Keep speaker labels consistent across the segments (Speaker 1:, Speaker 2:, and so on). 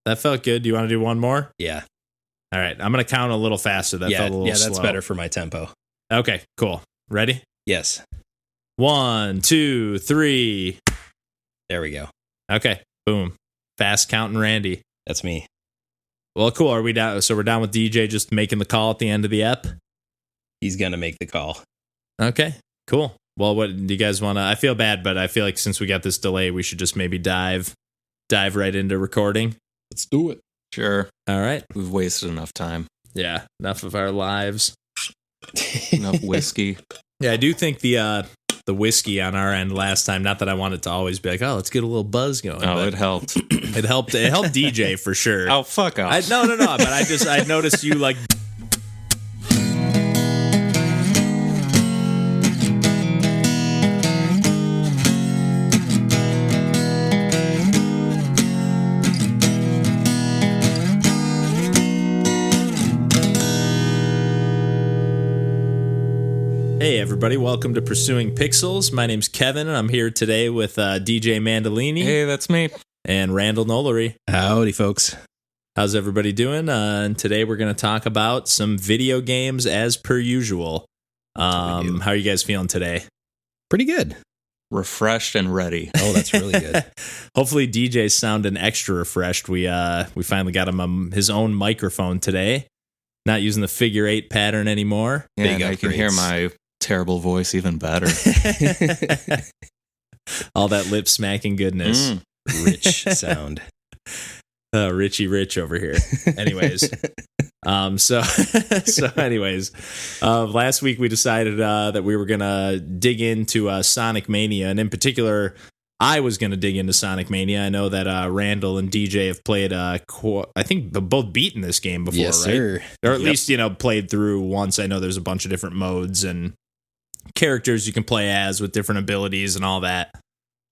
Speaker 1: that felt good. Do you want to do one more?
Speaker 2: Yeah.
Speaker 1: All right, I'm going to count a little faster. That felt a little slow.
Speaker 2: Yeah, that's better for my tempo.
Speaker 1: Okay, cool. Ready?
Speaker 2: Yes.
Speaker 1: 1, 2, 3.
Speaker 2: There we go.
Speaker 1: Okay, boom. Fast counting Randy.
Speaker 2: That's me.
Speaker 1: Well, cool. Are we down? So we're down with DJ just making the call at the end of the ep?
Speaker 2: He's going to make the call.
Speaker 1: Okay, cool. Well, what do you guys want to... I feel bad, but I feel like since we got this delay, we should just maybe dive right into recording.
Speaker 2: Let's do it.
Speaker 3: Sure.
Speaker 1: All right.
Speaker 3: We've wasted enough time.
Speaker 1: Yeah, enough of our lives.
Speaker 3: Enough whiskey.
Speaker 1: Yeah, I do think the whiskey on our end last time, not that I wanted to always be like, oh, let's get a little buzz going.
Speaker 3: Oh, it helped.
Speaker 1: It helped DJ for sure.
Speaker 3: Oh, fuck off.
Speaker 1: No, but I noticed you like... Hey everybody, welcome to Pursuing Pixels. My name's Kevin, and I'm here today with DJ Mandolini.
Speaker 3: Hey, that's me.
Speaker 1: And Randall Nolery.
Speaker 2: Howdy, folks.
Speaker 1: How's everybody doing? And today we're going to talk about some video games as per usual. How are you guys feeling today?
Speaker 2: Pretty good.
Speaker 3: Refreshed and ready.
Speaker 2: Oh, that's really good.
Speaker 1: Hopefully DJ's sounding extra refreshed. We finally got him his own microphone today. Not using the figure 8 pattern anymore.
Speaker 3: Yeah, and I can hear my terrible voice even better.
Speaker 1: All that lip smacking goodness.
Speaker 2: Rich sound.
Speaker 1: Richie Rich over here. Anyways. Last week we decided that we were going to dig into Sonic Mania, and in particular, I was going to dig into Sonic Mania. I know that Randall and DJ have played, I think, both beaten this game before,
Speaker 2: yes,
Speaker 1: right?
Speaker 2: Sir.
Speaker 1: Or at least, played through once. I know there's a bunch of different modes and characters you can play as with different abilities and all that.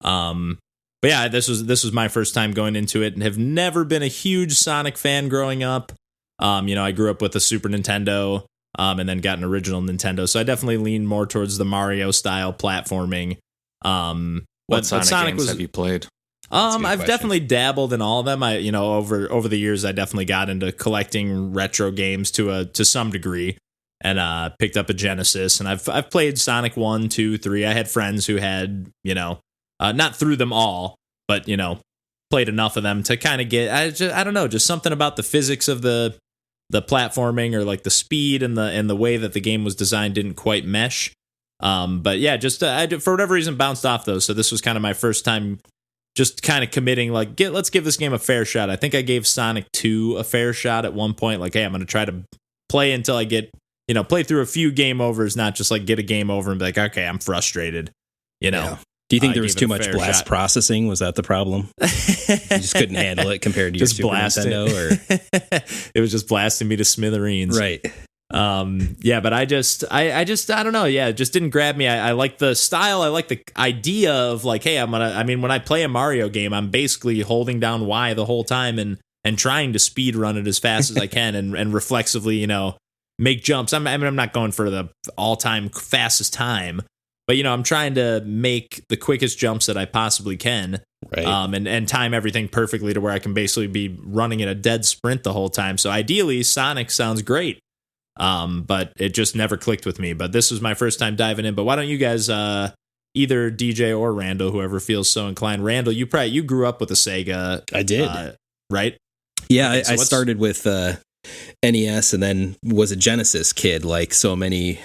Speaker 1: But yeah, this was my first time going into it, and have never been a huge Sonic fan growing up. I grew up with a Super Nintendo, and then got an original Nintendo, so I definitely lean more towards the Mario style platforming.
Speaker 3: What Sonic games have you played?
Speaker 1: I've definitely dabbled in all of them. Over the years, I definitely got into collecting retro games to some degree, and picked up a Genesis, and I've played Sonic 1, 2, 3. I had friends who had, not through them all, but, played enough of them to kind of get, I don't know, just something about the physics of the platforming, or like the speed and the way that the game was designed didn't quite mesh. But yeah, just I for whatever reason bounced off those. So this was kind of my first time just kind of committing, like, let's give this game a fair shot. I think I gave Sonic 2 a fair shot at one point. Like, hey, I'm going to try to play until I get, play through a few game overs, not just like get a game over and be like, okay, I'm frustrated,
Speaker 2: Yeah. Do you think there was too much blast processing? Was that the problem? You just couldn't handle it compared to your Super Nintendo? Or?
Speaker 1: It was just blasting me to smithereens.
Speaker 2: Right.
Speaker 1: Yeah, but I don't know. Yeah, it just didn't grab me. I like the style. I like the idea of like, hey, when I play a Mario game, I'm basically holding down Y the whole time and trying to speed run it as fast as I can and reflexively, make jumps. I'm not going for the all-time fastest time, but I'm trying to make the quickest jumps that I possibly can.
Speaker 2: Right.
Speaker 1: And time everything perfectly to where I can basically be running at a dead sprint the whole time. So ideally, Sonic sounds great. But it just never clicked with me. But this was my first time diving in. But why don't you guys, either DJ or Randall, whoever feels so inclined. Randall, you grew up with a Sega.
Speaker 2: I did.
Speaker 1: Right?
Speaker 2: Yeah, I started with NES and then was a Genesis kid, like so many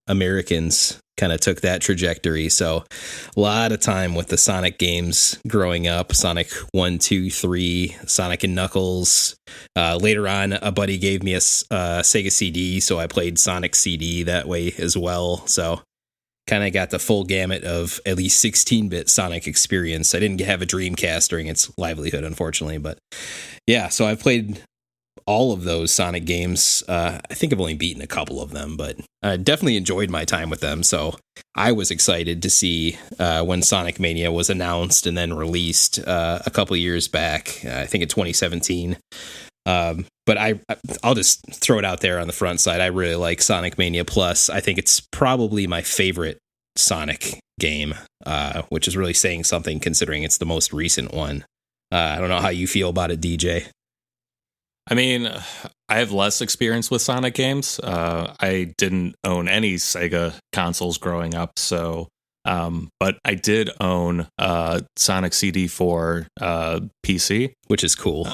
Speaker 2: Americans kind of took that trajectory. So a lot of time with the Sonic games growing up. Sonic 1, 2, 3, Sonic and Knuckles. Later on, a buddy gave me a Sega CD, so I played Sonic CD that way as well. So kind of got the full gamut of at least 16-bit Sonic experience. I didn't have a Dreamcast during its livelihood, unfortunately. But yeah, so I've played all of those Sonic games. I think I've only beaten a couple of them, but I definitely enjoyed my time with them. So I was excited to see when Sonic Mania was announced and then released a couple of years back, I think in 2017. But I'll just throw it out there on the front side. I really like Sonic Mania Plus. I think it's probably my favorite Sonic game, which is really saying something considering it's the most recent one. I don't know how you feel about it, DJ.
Speaker 3: I mean, I have less experience with Sonic games. I didn't own any Sega consoles growing up, so but I did own Sonic CD for PC,
Speaker 2: which is cool.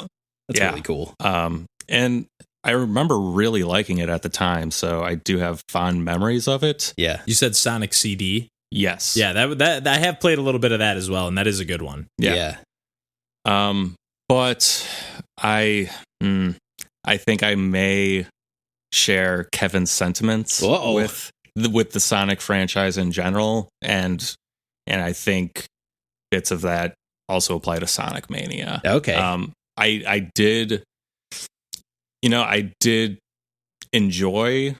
Speaker 2: That's really cool.
Speaker 3: And I remember really liking it at the time, so I do have fond memories of it.
Speaker 2: Yeah.
Speaker 1: You said Sonic CD?
Speaker 3: Yes.
Speaker 1: Yeah, that I have played a little bit of that as well, and that is a good one.
Speaker 2: Yeah.
Speaker 3: But I think I may share Kevin's sentiments with the Sonic franchise in general, and I think bits of that also apply to Sonic Mania.
Speaker 2: Okay.
Speaker 3: I did enjoy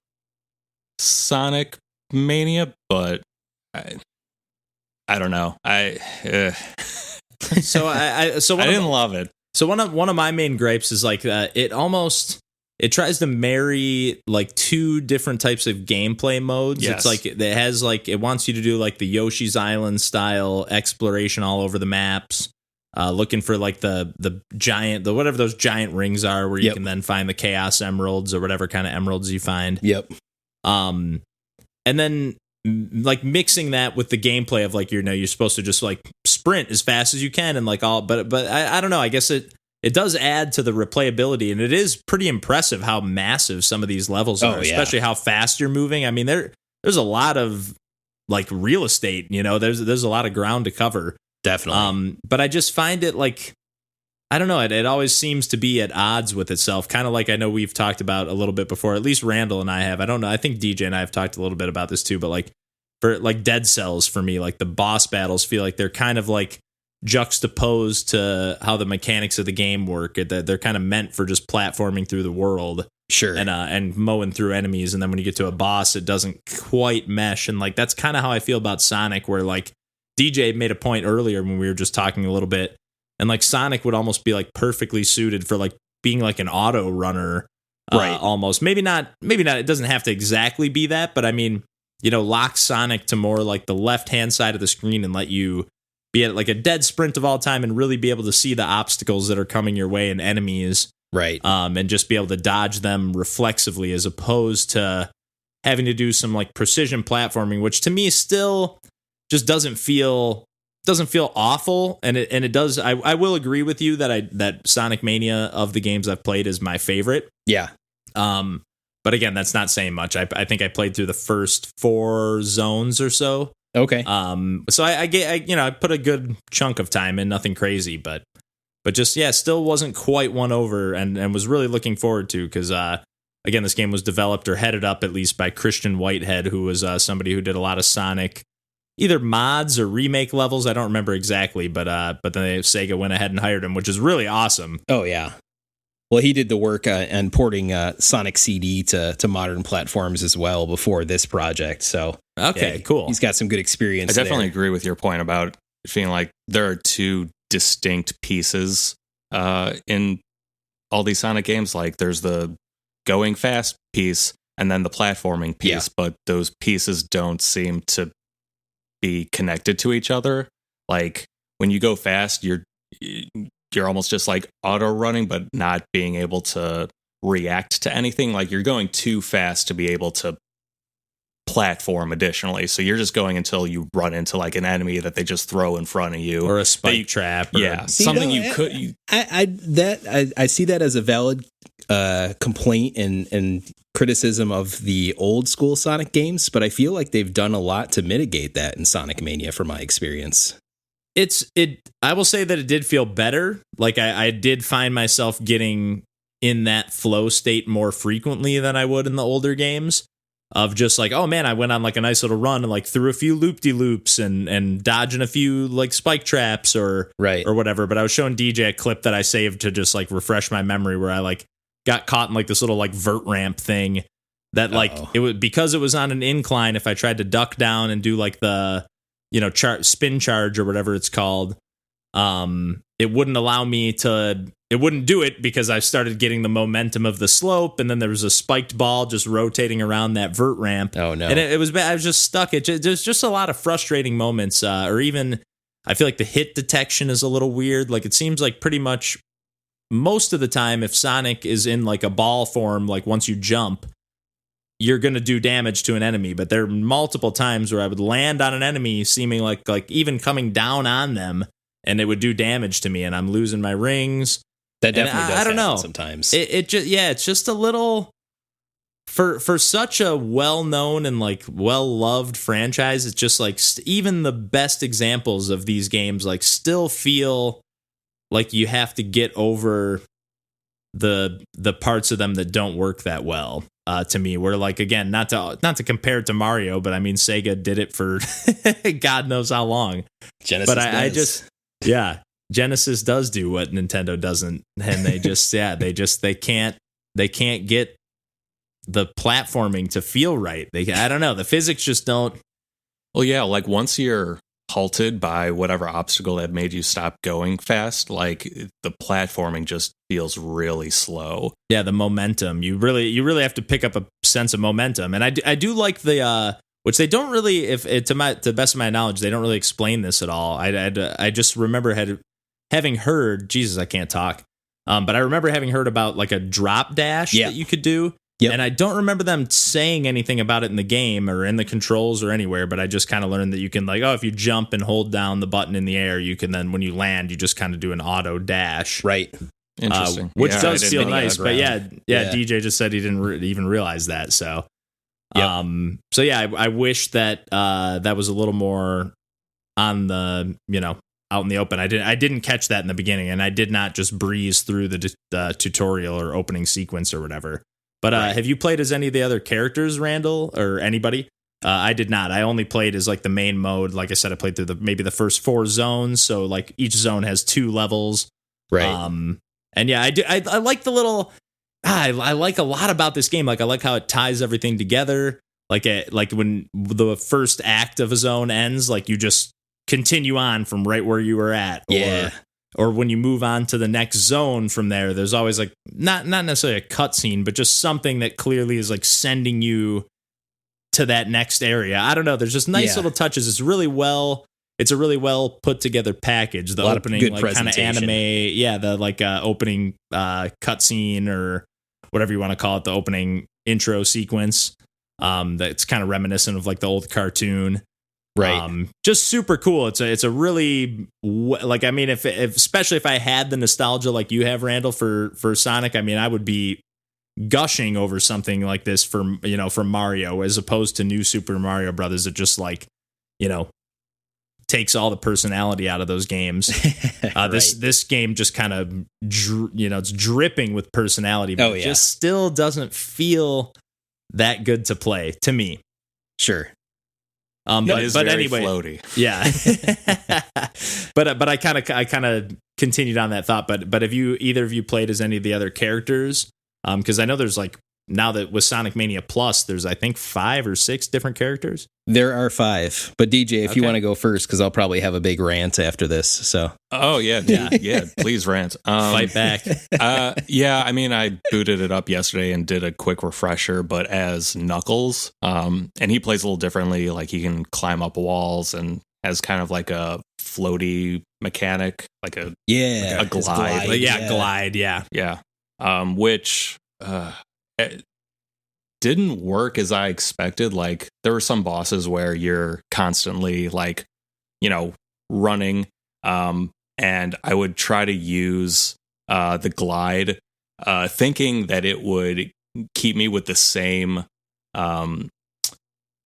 Speaker 3: Sonic Mania, but I don't know.
Speaker 1: So I
Speaker 3: didn't love it.
Speaker 1: So one of my main gripes is like it tries to marry like two different types of gameplay modes.
Speaker 3: Yes.
Speaker 1: It's like it wants you to do like the Yoshi's Island style exploration all over the maps, looking for like the giant, whatever those giant rings are, where you can then find the Chaos Emeralds or whatever kind of emeralds you find.
Speaker 2: Yep.
Speaker 1: And then like mixing that with the gameplay of like you're supposed to just like sprint as fast as you can and like all, but I don't know. I guess it does add to the replayability, and it is pretty impressive how massive some of these levels are, especially how fast you're moving. I mean, there's a lot of like real estate. There's a lot of ground to cover.
Speaker 2: Definitely.
Speaker 1: But I just find it like, I don't know, it always seems to be at odds with itself, kind of like I know we've talked about a little bit before, at least Randall and I have. I don't know, I think DJ and I have talked a little bit about this too, but like for like Dead Cells, for me, like the boss battles feel like they're kind of like juxtaposed to how the mechanics of the game work. They're kind of meant for just platforming through the world.
Speaker 2: Sure.
Speaker 1: And mowing through enemies, and then when you get to a boss, it doesn't quite mesh. And like that's kind of how I feel about Sonic, where like DJ made a point earlier when we were just talking a little bit, and like Sonic would almost be like perfectly suited for like being like an auto runner,
Speaker 2: right?
Speaker 1: Almost. Maybe not. It doesn't have to exactly be that, but I mean, lock Sonic to more like the left hand side of the screen and let you be at like a dead sprint of all time and really be able to see the obstacles that are coming your way and enemies,
Speaker 2: right?
Speaker 1: And just be able to dodge them reflexively, as opposed to having to do some like precision platforming, which to me still just doesn't feel awful. And it does. I will agree with you that Sonic Mania of the games I've played is my favorite.
Speaker 2: Yeah.
Speaker 1: But again, that's not saying much. I think I played through the first 4 zones or so.
Speaker 2: Okay.
Speaker 1: So I put a good chunk of time in, nothing crazy, but just, still wasn't quite won over, and was really looking forward to, because, again, this game was developed or headed up at least by Christian Whitehead, who was somebody who did a lot of Sonic, either mods or remake levels. I don't remember exactly, but then Sega went ahead and hired him, which is really awesome.
Speaker 2: Oh, yeah. Well, he did the work and porting Sonic CD to modern platforms as well before this project. So,
Speaker 1: okay, cool.
Speaker 2: He's got some good experience.
Speaker 3: I definitely agree with your point about feeling like there are two distinct pieces in all these Sonic games. Like there's the going fast piece and then the platforming piece, but those pieces don't seem to be connected to each other. Like when you go fast, you're almost just like auto running, but not being able to react to anything. Like you're going too fast to be able to platform additionally. So you're just going until you run into like an enemy that they just throw in front of you,
Speaker 1: or a spike trap.
Speaker 3: I see
Speaker 2: that as a valid complaint and criticism of the old school Sonic games, but I feel like they've done a lot to mitigate that in Sonic Mania from my experience.
Speaker 1: I will say that it did feel better. Like I did find myself getting in that flow state more frequently than I would in the older games, of just like, oh man, I went on like a nice little run and like threw a few loop-de-loops and dodging a few like spike traps or whatever. But I was showing DJ a clip that I saved to just like refresh my memory, where I like got caught in like this little like vert ramp thing that like it was, because it was on an incline, if I tried to duck down and do like the spin charge or whatever it's called, it wouldn't allow me to, it wouldn't do it, because I started getting the momentum of the slope, and then there was a spiked ball just rotating around that vert ramp.
Speaker 2: Oh no.
Speaker 1: And it was bad. I was just stuck. There's just a lot of frustrating moments, or even I feel like the hit detection is a little weird. Like, it seems like pretty much most of the time, if Sonic is in like a ball form, like once you jump, you're going to do damage to an enemy. But there are multiple times where I would land on an enemy seeming like even coming down on them, and it would do damage to me, and I'm losing my rings.
Speaker 2: That definitely does
Speaker 1: I don't know.
Speaker 2: Sometimes.
Speaker 1: It just, it's just a little, for such a well-known and like well-loved franchise, it's just like even the best examples of these games like still feel like you have to get over the parts of them that don't work that well. To me, where like, again, not to compare it to Mario, but I mean, Sega did it for God knows how long.
Speaker 2: Genesis,
Speaker 1: but I just, Genesis does do what Nintendo doesn't, and they just, they can't get the platforming to feel right. I don't know, the physics just don't.
Speaker 3: Well, yeah, like once you're halted by whatever obstacle that made you stop going fast, like the platforming just feels really slow.
Speaker 1: Yeah, the momentum. You really have to pick up a sense of momentum. And I do like the which they don't really, to the best of my knowledge, they don't really explain this at all. I just remember having heard, Jesus, I can't talk. But I remember having heard about like a drop dash that you could do. Yep. And I don't remember them saying anything about it in the game or in the controls or anywhere, but I just kind of learned that you can like, if you jump and hold down the button in the air, you can then, when you land, you just kind of do an auto dash.
Speaker 2: Right.
Speaker 3: Interesting.
Speaker 1: Which does feel nice. But DJ just said he didn't even realize that. So, I wish that that was a little more on the, out in the open. I didn't catch that in the beginning, and I did not just breeze through the tutorial or opening sequence or whatever. But have you played as any of the other characters, Randall, or anybody? I did not. I only played as like the main mode. Like I said, I played through maybe the first 4 zones. So like each zone has 2 levels.
Speaker 2: Right.
Speaker 1: And yeah, I like the little. I like a lot about this game. Like I like how it ties everything together. Like when the first act of a zone ends, like you just continue on from right where you were at. Or when you move on to the next zone from there, there's always like not necessarily a cutscene, but just something that clearly is like sending you to that next area. I don't know. There's just nice little touches. It's a really well put together package. The opening like kind of anime, the like opening cutscene or whatever you want to call it, the opening intro sequence. That's kind of reminiscent of like the old cartoon.
Speaker 2: Right.
Speaker 1: Just super cool. It's a really, like, I mean, if especially if I had the nostalgia like you have, Randall, for Sonic, I mean, I would be gushing over something like this for Mario, as opposed to New Super Mario Brothers. It just like, takes all the personality out of those games. This game just kind of, it's dripping with personality, but it just still doesn't feel that good to play to me.
Speaker 2: Sure.
Speaker 1: But anyway,
Speaker 3: floaty.
Speaker 1: Yeah. but I kind of continued on that thought. But have either of you played as any of the other characters? Because I know there's like, now that with Sonic Mania Plus, there's I think 5 or 6 different characters.
Speaker 2: There are 5. But DJ, if you want to go first, because I'll probably have a big rant after this. So.
Speaker 3: Oh yeah, please rant.
Speaker 1: Fight back.
Speaker 3: I mean, I booted it up yesterday and did a quick refresher, but as Knuckles, and he plays a little differently. Like he can climb up walls and has kind of like a floaty mechanic, like a glide.
Speaker 1: Glide.
Speaker 3: Yeah. Which it didn't work as I expected. Like there were some bosses where you're constantly like, running. And I would try to use the glide, thinking that it would keep me with the same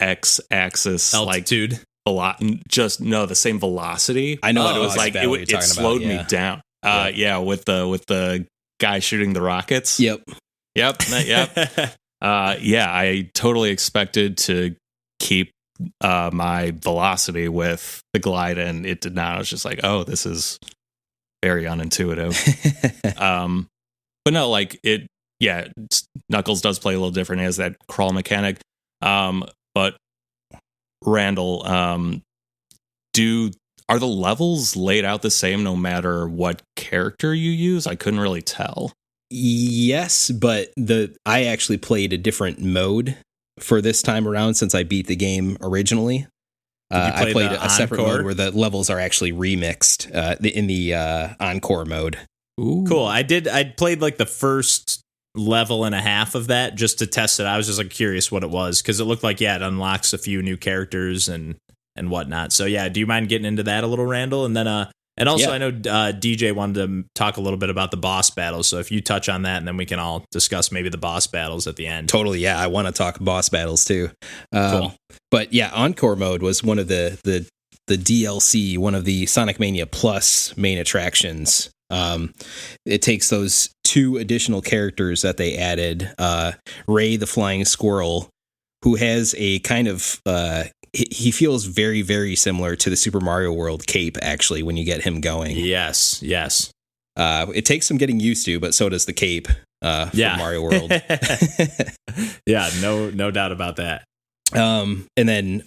Speaker 3: x-axis
Speaker 1: altitude,
Speaker 3: the same velocity.
Speaker 2: I know,
Speaker 3: but it was like it slowed me down. With the guy shooting the rockets.
Speaker 2: Yep.
Speaker 3: I totally expected to keep my velocity with the glide, and it did not. I was just like, oh, this is very unintuitive. But no, like Knuckles does play a little different. He has that crawl mechanic. But Randall, are the levels laid out the same no matter what character you use? I couldn't really tell.
Speaker 2: Yes, but I actually played a different mode for this time around since I beat the game originally. I played a separate mode where the levels are actually remixed in the Encore mode.
Speaker 1: Ooh. Cool. I played like the first level and a half of that just to test it. I was just like curious what it was because it looked like it unlocks a few new characters and whatnot. So yeah, do you mind getting into that a little, Randall? And then and also I know DJ wanted to talk a little bit about the boss battles. So if you touch on that, and then we can all discuss maybe the boss battles at the end.
Speaker 2: Totally, yeah. I want to talk boss battles too.
Speaker 1: Cool.
Speaker 2: But yeah, Encore mode was one of the DLC, one of the Sonic Mania Plus main attractions. It takes those 2 additional characters that they added, Ray the Flying Squirrel, who has a kind of he feels very, very similar to the Super Mario World cape, actually, when you get him going.
Speaker 1: Yes.
Speaker 2: It takes some getting used to, but so does the cape from Mario World.
Speaker 1: Yeah, no doubt about that.
Speaker 2: And then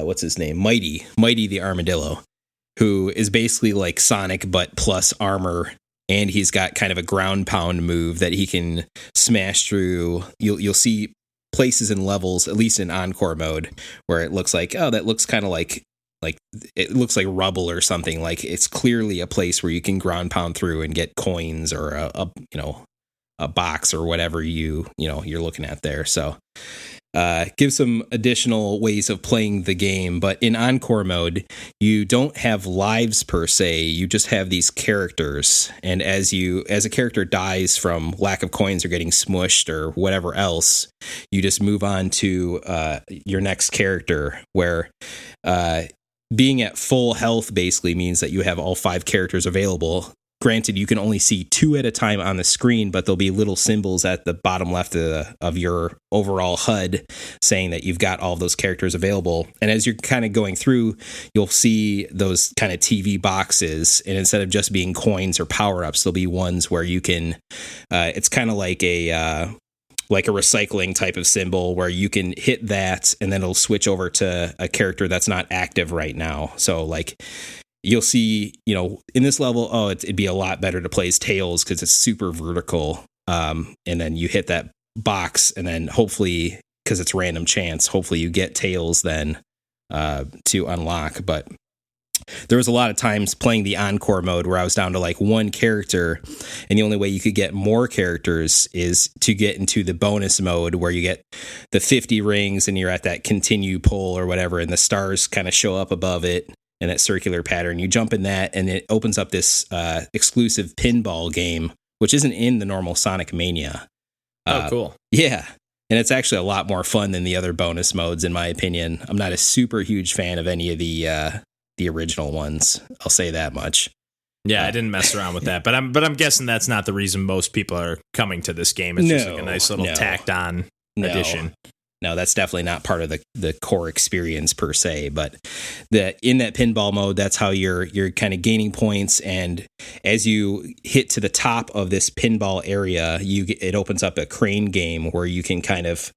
Speaker 2: what's his name? Mighty the Armadillo, who is basically like Sonic but plus armor, and he's got kind of a ground pound move that he can smash through. You'll see places and levels, at least in Encore mode, where it looks like, oh, that looks kind of like it looks like rubble or something. Like it's clearly a place where you can ground pound through and get coins or a box or whatever you're looking at there. So give some additional ways of playing the game. But in Encore mode, you don't have lives per se. You just have these characters. And as a character dies from lack of coins or getting smushed or whatever else, you just move on to your next character, where being at full health basically means that you have all 5 characters available. Granted, you can only see 2 at a time on the screen, but there'll be little symbols at the bottom left of your overall HUD saying that you've got all of those characters available. And as you're kind of going through, you'll see those kind of TV boxes. And instead of just being coins or power-ups, there'll be ones where you can, it's kind of like a recycling type of symbol where you can hit that and then it'll switch over to a character that's not active right now. So like, you'll see, in this level, it'd be a lot better to play as Tails because it's super vertical. And then you hit that box, and then hopefully, because it's random chance, hopefully you get Tails then to unlock. But there was a lot of times playing the Encore mode where I was down to like 1 character, and the only way you could get more characters is to get into the bonus mode where you get the 50 rings and you're at that continue pull or whatever, and the stars kind of show up above it. And that circular pattern, you jump in that, and it opens up this exclusive pinball game, which isn't in the normal Sonic Mania.
Speaker 1: Cool.
Speaker 2: Yeah, and it's actually a lot more fun than the other bonus modes, in my opinion. I'm not a super huge fan of any of the original ones. I'll say that much.
Speaker 1: Yeah, I didn't mess around with that, but I'm guessing that's not the reason most people are coming to this game. It's just like a nice little tacked on addition.
Speaker 2: No, that's definitely not part of the core experience per se, but in that pinball mode, that's how you're kind of gaining points. And as you hit to the top of this pinball area, it opens up a crane game where you can kind of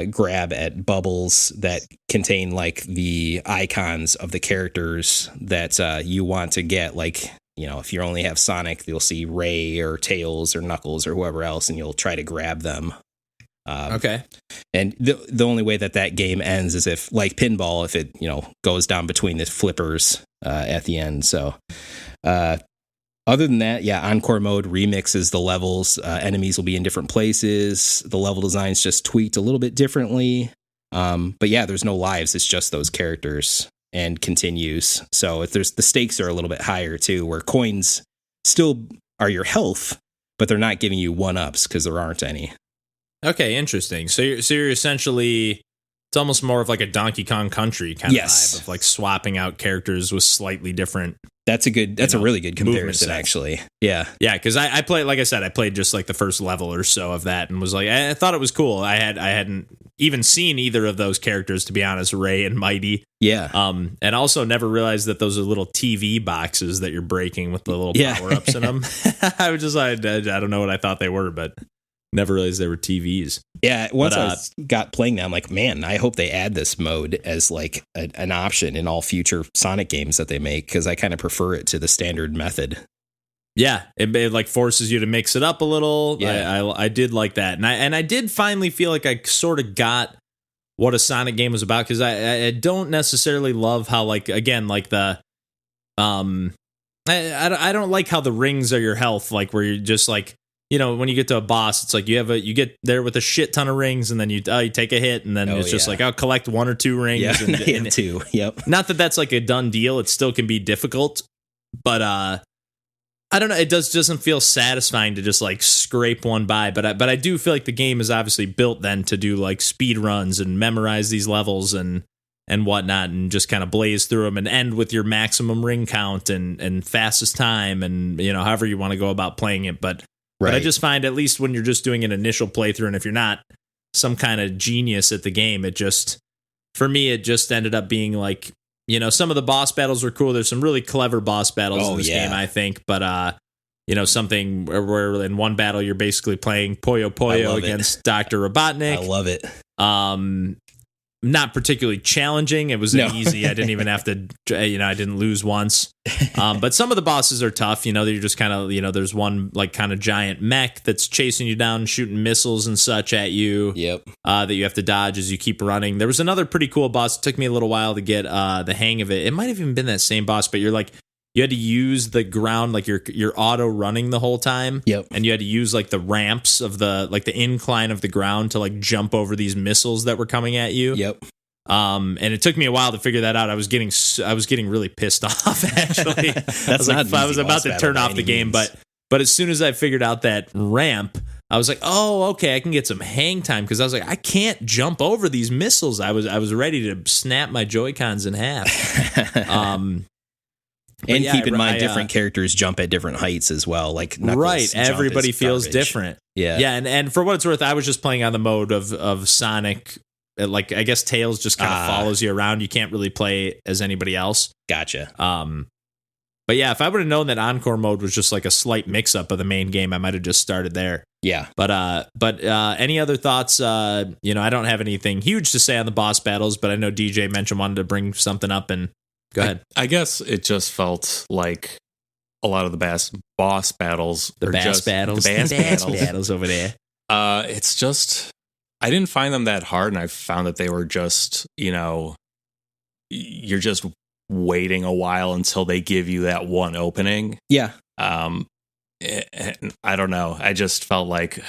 Speaker 2: grab at bubbles that contain like the icons of the characters that you want to get. Like, if you only have Sonic, you'll see Ray or Tails or Knuckles or whoever else, and you'll try to grab them.
Speaker 1: Okay.
Speaker 2: And the only way that game ends is if, like pinball, if it goes down between the flippers at the end. So other than that, Encore mode remixes the levels. Enemies will be in different places. The level design's just tweaked a little bit differently. But yeah, there's no lives. It's just those characters and continues. So the stakes are a little bit higher too, where coins still are your health, but they're not giving you 1-ups because there aren't any.
Speaker 1: Okay, interesting. So you're essentially, it's almost more of like a Donkey Kong Country kind of vibe of like swapping out characters with slightly different.
Speaker 2: That's a really good comparison, actually. Yeah.
Speaker 1: Yeah, because I played, like I said, I played just like the first level or so of that and was like, I thought it was cool. I hadn't even seen either of those characters, to be honest, Ray and Mighty.
Speaker 2: Yeah.
Speaker 1: And also never realized that those are little TV boxes that you're breaking with the little power-ups in them. I was just like, I don't know what I thought they were, but never realized they were TVs.
Speaker 2: Yeah, once I got playing that, I'm like, man, I hope they add this mode as like an option in all future Sonic games that they make, because I kind of prefer it to the standard method.
Speaker 1: Yeah, it like forces you to mix it up a little.
Speaker 2: Yeah.
Speaker 1: I did like that, and I did finally feel like I sort of got what a Sonic game was about, because I don't necessarily love how, like, again, like the I don't like how the rings are your health, like where you're just like, you know, when you get to a boss, it's like you get there with a shit ton of rings, and then you take a hit, and then it's just like, I'll collect 1 or 2 rings.
Speaker 2: Yeah,
Speaker 1: and
Speaker 2: 2. Yep.
Speaker 1: Not that that's like a done deal. It still can be difficult, but I don't know. It doesn't feel satisfying to just like scrape one by. But I do feel like the game is obviously built then to do like speed runs and memorize these levels and whatnot, and just kind of blaze through them and end with your maximum ring count and fastest time, and, you know, however you want to go about playing it. But I just find, at least when you're just doing an initial playthrough, and if you're not some kind of genius at the game, for me, it just ended up being like, you know, some of the boss battles were cool. There's some really clever boss battles in this game, I think. But, you know, something where in one battle you're basically playing Puyo Puyo against Dr. Robotnik.
Speaker 2: I love it.
Speaker 1: Not particularly challenging. It was easy. I didn't even have to, you know, I didn't lose once. But some of the bosses are tough, you know, you're just kind of, you know, there's one like kind of giant mech that's chasing you down, shooting missiles and such at you.
Speaker 2: Yep.
Speaker 1: That you have to dodge as you keep running. There was another pretty cool boss. It took me a little while to get the hang of it. It might have even been that same boss, but you're like, you had to use the ground, like you're auto running the whole time.
Speaker 2: Yep.
Speaker 1: And you had to use like the ramps of the incline of the ground to like jump over these missiles that were coming at you.
Speaker 2: Yep.
Speaker 1: And it took me a while to figger that out. I was getting really pissed off, actually. I was about to turn off the game, but as soon as I figured out that ramp, I was like, oh, okay, I can get some hang time, because I was like, I can't jump over these missiles. I was ready to snap my Joy-Cons in half.
Speaker 2: And keep in mind, different characters jump at different heights as well. Like Knuckles
Speaker 1: everybody feels different.
Speaker 2: Yeah,
Speaker 1: and for what it's worth, I was just playing on the mode of Sonic. Like, I guess Tails just kind of follows you around. You can't really play as anybody else.
Speaker 2: Gotcha.
Speaker 1: But yeah, if I would have known that Encore mode was just like a slight mix up of the main game, I might have just started there.
Speaker 2: Yeah.
Speaker 1: But any other thoughts? You know, I don't have anything huge to say on the boss battles, but I know DJ mentioned wanted to bring something up, and go ahead.
Speaker 3: I guess it just felt like a lot of the boss battles.
Speaker 1: The bass battles over there.
Speaker 3: It's just, I didn't find them that hard, and I found that they were just, you know, you're just waiting a while until they give you that one opening.
Speaker 2: Yeah.
Speaker 3: I don't know. I just felt like,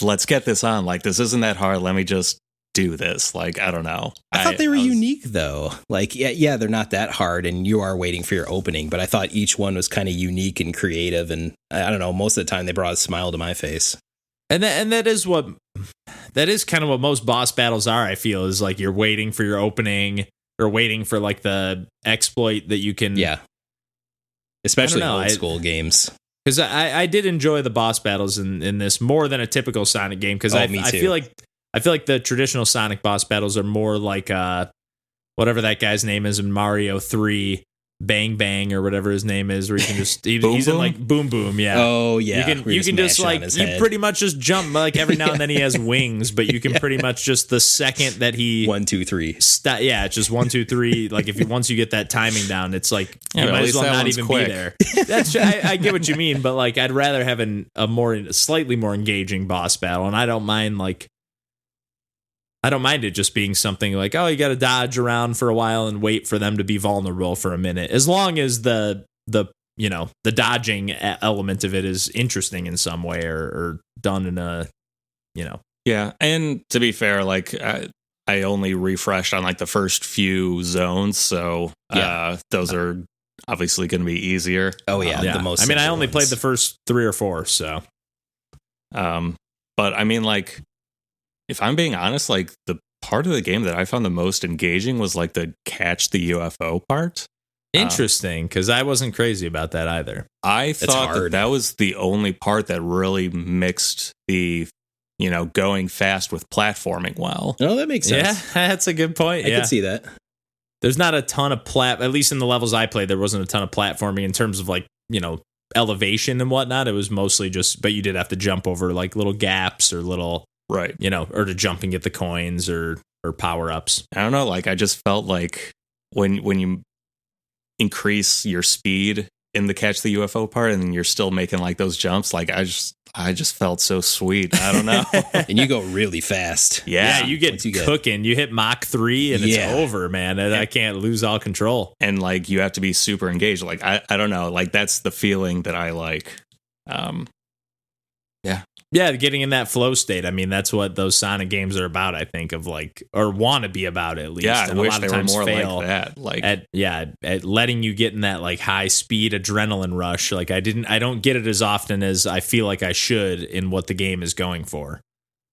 Speaker 3: let's get this on. Like, this isn't that hard. Let me just do this. Like, I don't know.
Speaker 2: I thought they were unique though. Like, yeah, they're not that hard, and you are waiting for your opening, but I thought each one was kind of unique and creative, and I don't know, most of the time they brought a smile to my face.
Speaker 1: And that is kind of what most boss battles are, I feel, is like you're waiting for your opening, or waiting for like the exploit that you can.
Speaker 2: Yeah. Especially old school games.
Speaker 1: Because I did enjoy the boss battles in this more than a typical Sonic game, because I feel like the traditional Sonic boss battles are more like whatever that guy's name is in Mario 3, Bang Bang or whatever his name is, where you can just he's in like Boom Boom, yeah.
Speaker 2: Oh yeah.
Speaker 1: You can just like pretty much just jump, like every now and then he has wings, but you can pretty much just the second that he
Speaker 2: 1 2 3.
Speaker 1: It's just 1 2 3. Like once you get that timing down, it's like you might as well not even be there. That's I get what you mean, but like I'd rather have a slightly more engaging boss battle, and I don't mind it just being something like, oh, you got to dodge around for a while and wait for them to be vulnerable for a minute. As long as the dodging element of it is interesting in some way, or done in a, you know.
Speaker 3: Yeah, and to be fair, like I only refreshed on like the first few zones, so those are obviously going to be easier.
Speaker 2: Oh yeah,
Speaker 1: the most. I mean, I only played the first 3 or 4, so.
Speaker 3: But I mean, like, if I'm being honest, like the part of the game that I found the most engaging was like the catch the UFO part.
Speaker 1: Interesting, because I wasn't crazy about that either.
Speaker 3: I thought that was the only part that really mixed the, you know, going fast with platforming well.
Speaker 2: Oh, that makes sense.
Speaker 1: Yeah, that's a good point.
Speaker 2: I can see that.
Speaker 1: There's not a ton of at least in the levels I played, there wasn't a ton of platforming in terms of like, you know, elevation and whatnot. It was mostly just, but you did have to jump over like little gaps or little.
Speaker 3: Right.
Speaker 1: You know, or to jump and get the coins or power ups.
Speaker 3: I don't know. Like, I just felt like when you increase your speed in the catch the UFO part and you're still making like those jumps, like I I just felt so sweet. I don't know.
Speaker 2: And you go really fast.
Speaker 1: Yeah, you get cooking. You hit Mach 3 and it's over, man. And I can't lose all control.
Speaker 3: And like you have to be super engaged. Like I don't know. Like that's the feeling that I like.
Speaker 1: Yeah, getting in that flow state. I mean, that's what those Sonic games are about, I think, of like, or want to be about at least.
Speaker 3: Yeah,
Speaker 1: and
Speaker 3: I wish
Speaker 1: a lot
Speaker 3: they
Speaker 1: of times
Speaker 3: were more
Speaker 1: fail
Speaker 3: like that. Like
Speaker 1: at letting you get in that like high speed adrenaline rush. Like I don't get it as often as I feel like I should in what the game is going for.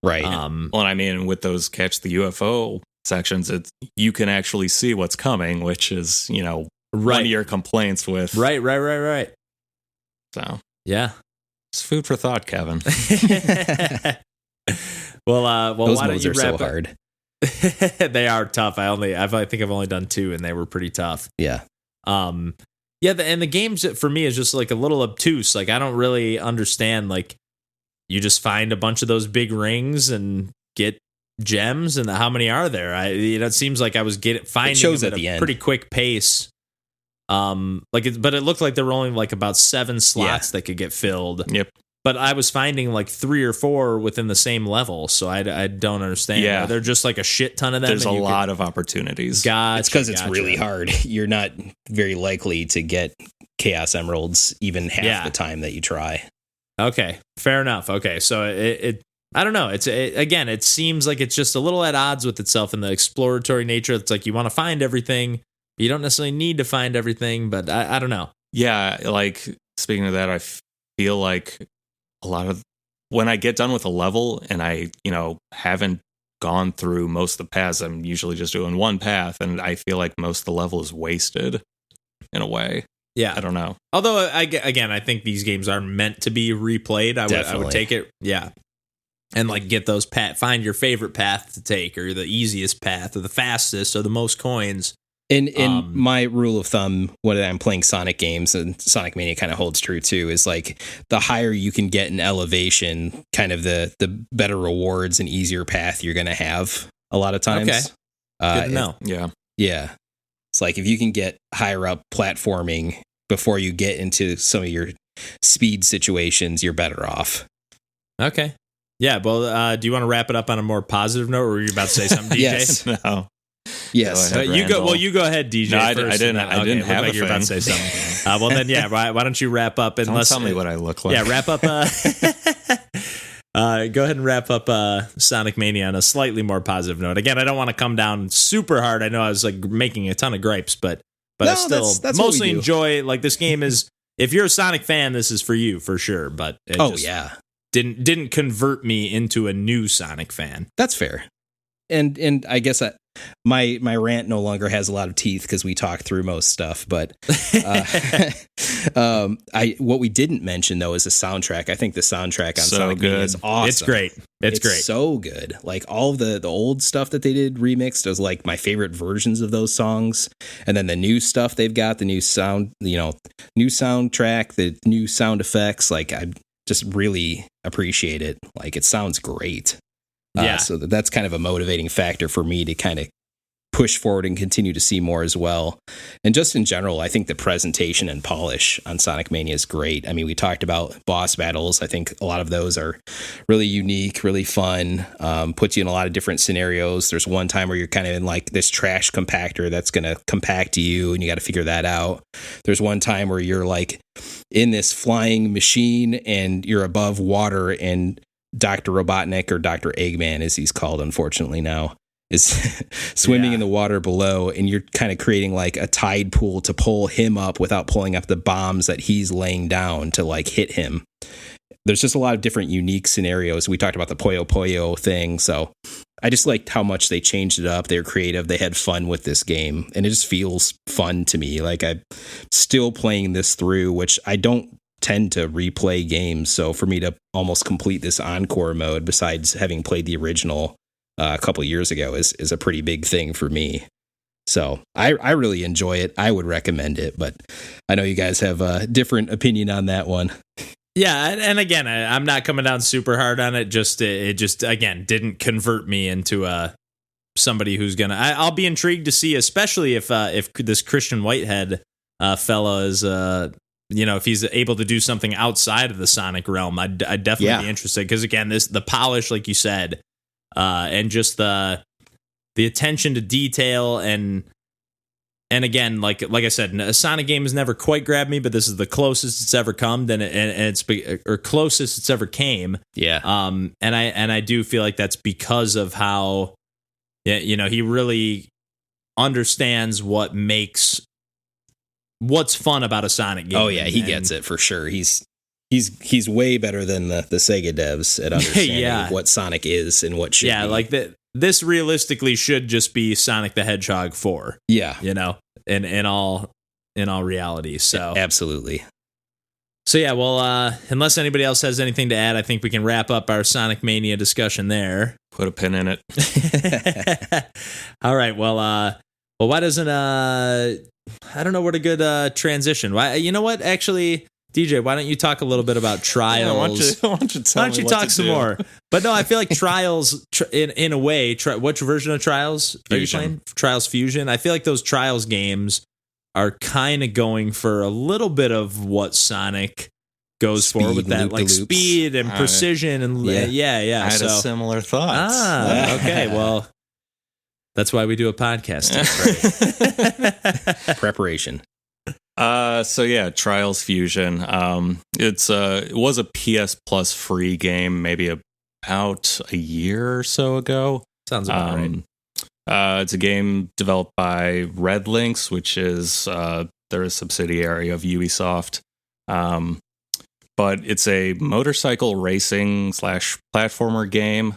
Speaker 2: Right.
Speaker 3: Well, I mean, with those catch the UFO sections, you can actually see what's coming, which is, one of your complaints with.
Speaker 1: Right.
Speaker 3: So
Speaker 1: yeah.
Speaker 3: It's food for thought, Kevin.
Speaker 1: well,
Speaker 2: those
Speaker 1: why don't
Speaker 2: modes
Speaker 1: you
Speaker 2: are
Speaker 1: wrap
Speaker 2: so
Speaker 1: up?
Speaker 2: hard.
Speaker 1: They are tough. I think I've only done 2, and they were pretty tough.
Speaker 2: Yeah.
Speaker 1: And the games for me is just like a little obtuse. Like I don't really understand. Like you just find a bunch of those big rings and get gems, and how many are there? It seems like I was finding
Speaker 2: shows
Speaker 1: them
Speaker 2: at the end.
Speaker 1: Pretty quick pace. But it looked like there were only like about 7 slots that could get filled.
Speaker 3: Yep.
Speaker 1: But I was finding like 3 or 4 within the same level, so I don't understand.
Speaker 3: Yeah,
Speaker 1: they're just like a shit ton of them.
Speaker 3: There's a lot of opportunities.
Speaker 1: Gotcha,
Speaker 2: it's because it's really hard. You're not very likely to get Chaos Emeralds even half the time that you try.
Speaker 1: Okay, fair enough. Okay, so it I don't know. Again, it seems like it's just a little at odds with itself in the exploratory nature. It's like you want to find everything. You don't necessarily need to find everything, but I don't know.
Speaker 3: Yeah, like speaking of that, I feel like a lot of when I get done with a level and I, haven't gone through most of the paths, I'm usually just doing one path, and I feel like most of the level is wasted in a way.
Speaker 1: Yeah,
Speaker 3: I don't know.
Speaker 1: Although I think these games are meant to be replayed. I would take it. Yeah. And like get those find your favorite path to take, or the easiest path, or the fastest, or the most coins.
Speaker 2: In my rule of thumb, when I'm playing Sonic games, and Sonic Mania kind of holds true too, is like the higher you can get in elevation, kind of the better rewards and easier path you're going to have a lot of times.
Speaker 1: Okay. Good to know.
Speaker 2: Yeah. It's like if you can get higher up platforming before you get into some of your speed situations, you're better off.
Speaker 1: Okay. Yeah. Well, do you want to wrap it up on a more positive note, or were you about to say something, DJ?
Speaker 2: Yes.
Speaker 3: No.
Speaker 2: Yes.
Speaker 3: Go ahead,
Speaker 1: you go. Well, you go ahead, DJ.
Speaker 3: No,
Speaker 1: first,
Speaker 3: I didn't have
Speaker 1: like
Speaker 3: a
Speaker 1: you're about to say something. Well, then, yeah. Why don't you wrap up?
Speaker 3: Don't tell me what I look like.
Speaker 1: Yeah, wrap up. Go ahead and wrap up Sonic Mania on a slightly more positive note. Again, I don't want to come down super hard. I know I was like making a ton of gripes, but I still
Speaker 2: that's
Speaker 1: mostly enjoy. Like this game is. If you're a Sonic fan, this is for you for sure. But didn't convert me into a new Sonic fan.
Speaker 2: That's fair. And I guess my rant no longer has a lot of teeth because we talked through most stuff. But what we didn't mention though is the soundtrack. I think the soundtrack on Sonic Mania is awesome.
Speaker 1: It's great. It's great.
Speaker 2: So good. Like all of the old stuff that they did remixed was like my favorite versions of those songs. And then the new stuff they've got, the new sound, new soundtrack, the new sound effects. Like I just really appreciate it. Like it sounds great.
Speaker 1: Yeah.
Speaker 2: So that's kind of a motivating factor for me to kind of push forward and continue to see more as well. And just in general, I think the presentation and polish on Sonic Mania is great. I mean, we talked about boss battles. I think a lot of those are really unique, really fun, puts you in a lot of different scenarios. There's one time where you're kind of in like this trash compactor that's going to compact you and you got to figure that out. There's one time where you're like in this flying machine and you're above water, and Dr. Robotnik, or Dr. Eggman as he's called unfortunately now, is swimming in the water below, and you're kind of creating like a tide pool to pull him up without pulling up the bombs that he's laying down to like hit him. There's just a lot of different unique scenarios. We talked about the Puyo Puyo thing, so I just liked how much they changed it up. They were creative. They had fun with this game, and it just feels fun to me. Like I'm still playing this through, which I don't tend to replay games. So for me to almost complete this encore mode, besides having played the original a couple years ago, is a pretty big thing for me. So I really enjoy it. I would recommend it, but I know you guys have a different opinion on that one.
Speaker 1: Yeah, and again, I'm not coming down super hard on it. It just again didn't convert me into somebody who's gonna. I'll be intrigued to see, especially if this Christian Whitehead fella is if he's able to do something outside of the Sonic realm, I'd definitely be interested. Because again, the polish, like you said, and just the attention to detail and again, like I said, a Sonic game has never quite grabbed me, but this is the closest it's ever come, and it's or closest it's ever came.
Speaker 2: Yeah.
Speaker 1: And I do feel like that's because of how, he really understands what's fun about a Sonic game.
Speaker 2: Oh yeah, he gets it for sure. He's way better than the Sega devs at understanding what Sonic is and what should be.
Speaker 1: Yeah, like this realistically should just be Sonic the Hedgehog 4.
Speaker 2: Yeah.
Speaker 1: In all reality. So
Speaker 2: absolutely.
Speaker 1: So yeah, well, unless anybody else has anything to add, I think we can wrap up our Sonic Mania discussion there.
Speaker 3: Put a pin in it.
Speaker 1: All right. Well, why doesn't I don't know what a good transition. Why? You know what? Actually, DJ, why don't you talk a little bit about Trials?
Speaker 3: Why don't you
Speaker 1: talk some more? But no, I feel like Trials, in a way, which version of Trials are you playing? Trials Fusion. I feel like those Trials games are kind of going for a little bit of what Sonic goes for with that, like speed and precision and yeah.
Speaker 3: I had a similar thoughts.
Speaker 1: Okay. Well, that's why we do a podcast.
Speaker 2: Right. Preparation.
Speaker 3: So yeah, Trials Fusion. It was a PS Plus free game maybe about a year or so ago.
Speaker 1: Sounds about right.
Speaker 3: It's a game developed by Red Lynx, which is they're a subsidiary of Ubisoft. But it's a motorcycle racing / platformer game.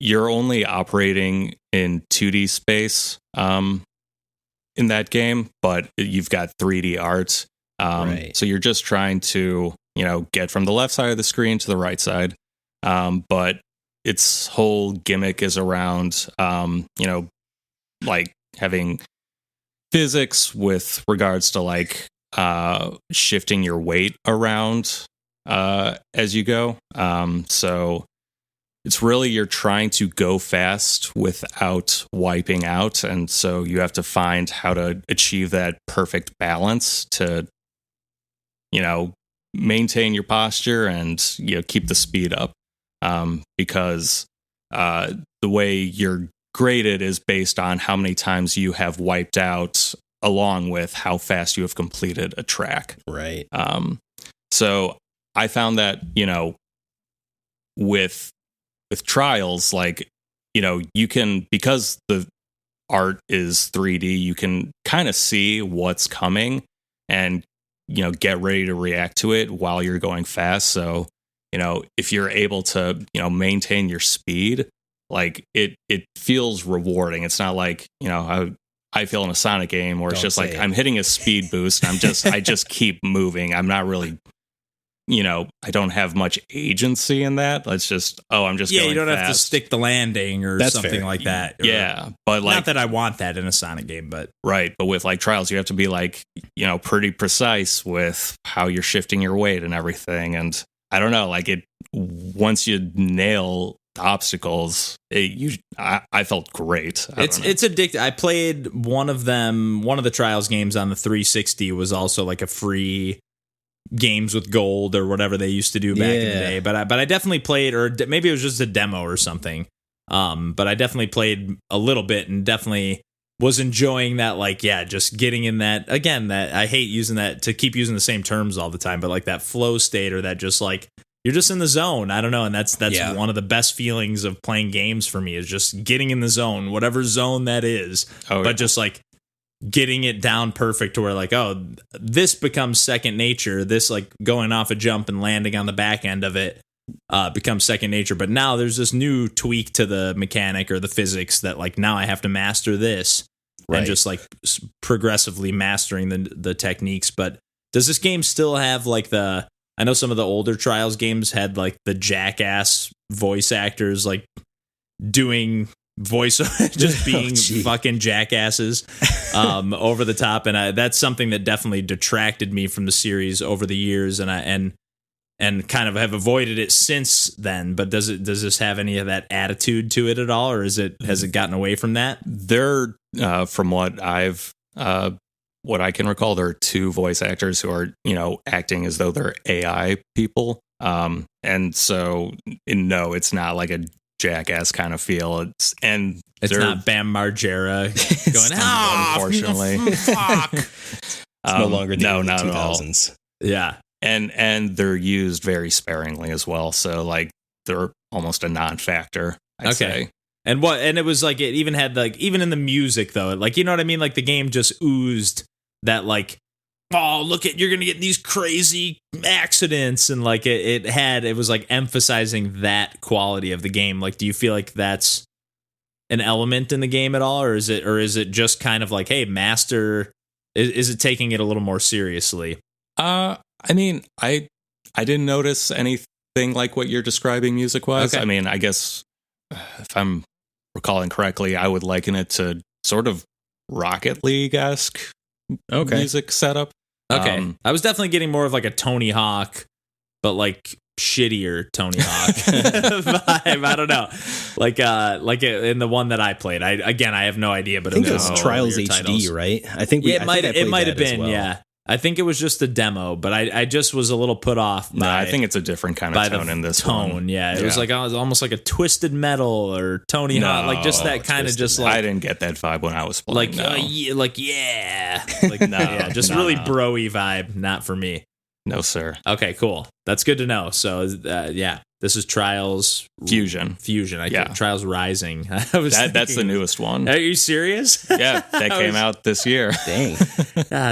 Speaker 3: You're only operating in 2D space in that game, but you've got 3D art.
Speaker 2: Right.
Speaker 3: So you're just trying to, get from the left side of the screen to the right side. But its whole gimmick is around, like having physics with regards to like shifting your weight around as you go. So it's really you're trying to go fast without wiping out. And so you have to find how to achieve that perfect balance to, maintain your posture and, keep the speed up. Because the way you're graded is based on how many times you have wiped out along with how fast you have completed a track.
Speaker 2: Right.
Speaker 3: So I found that, with Trials, like, you can, because the art is 3D, you can kind of see what's coming and, get ready to react to it while you're going fast. So, if you're able to, maintain your speed, like it feels rewarding. It's not like, I feel in a Sonic game where it's just like I'm hitting a speed boost. I just keep moving. I'm not really, I don't have much agency in that. It's just, I'm just going
Speaker 1: you don't
Speaker 3: fast.
Speaker 1: have to stick the landing or something fair. Like that.
Speaker 3: Yeah, but like,
Speaker 1: not that I want that in a Sonic game, but
Speaker 3: right. But with like Trials, you have to be like, pretty precise with how you're shifting your weight and everything. And I don't know, like once you nail the obstacles, I felt great.
Speaker 1: It's addictive. I played one of the Trials games on the 360 was also like a free games with gold or whatever they used to do back in the day. But I definitely played, or maybe it was just a demo or something. But I definitely played a little bit and definitely was enjoying that. Like, just getting in that again. That I hate using that to keep using the same terms all the time, but like that flow state or that just like you're just in the zone. I don't know, and that's one of the best feelings of playing games for me is just getting in the zone, whatever zone that is. But just like getting it down perfect to where like, this becomes second nature. This like going off a jump and landing on the back end of it becomes second nature. But now there's this new tweak to the mechanic or the physics that like now I have to master this and just like progressively mastering the techniques. But does this game still have like I know some of the older Trials games had like the jackass voice actors like doing voice just being fucking jackasses over the top, and that's something that definitely detracted me from the series over the years, and kind of have avoided it since then. But does this have any of that attitude to it at all, or has it gotten away from that?
Speaker 3: They're from what I've what I can recall, there are 2 voice actors who are, acting as though they're AI people. And so, no, it's not like a Jackass kind of feel. It's not
Speaker 1: Bam Margera going,
Speaker 3: unfortunately.
Speaker 1: Fuck.
Speaker 2: It's no longer the early 2000s.
Speaker 1: Yeah.
Speaker 3: And they're used very sparingly as well. So like they're almost a non-factor, I'd say.
Speaker 1: And it was like, it even had like, even in the music though, like, you know what I mean? Like the game just oozed that like, oh, you're going to get these crazy accidents. And like it was like emphasizing that quality of the game. Like, do you feel like that's an element in the game at all? Or is it just kind of like, hey, Master, is it taking it a little more seriously?
Speaker 3: I mean, I didn't notice anything like what you're describing music-wise.
Speaker 1: Okay.
Speaker 3: I mean, I guess if I'm recalling correctly, I would liken it to sort of Rocket League-esque music setup.
Speaker 1: Okay. I was definitely getting more of like a Tony Hawk, but like shittier Tony Hawk vibe. I don't know. Like in the one that I played. I have no idea, but
Speaker 2: I think it was Trials HD, titles. Right? I think
Speaker 1: it might have been. Well. Yeah. I think it was just a demo, but I just was a little put off by.
Speaker 3: No, I think it's a different kind of tone in this one.
Speaker 1: Yeah, it was like almost like a Twisted Metal or Tony Hawk, like just that kind of just like.
Speaker 3: I didn't get that vibe when I was playing.
Speaker 1: Really bro-y vibe, not for me.
Speaker 3: No, sir.
Speaker 1: Okay, cool. That's good to know. So, this is Trials
Speaker 3: Fusion.
Speaker 1: Trials Rising.
Speaker 3: That's the newest one.
Speaker 1: Are you serious?
Speaker 3: Yeah, that came out this year.
Speaker 2: Dang.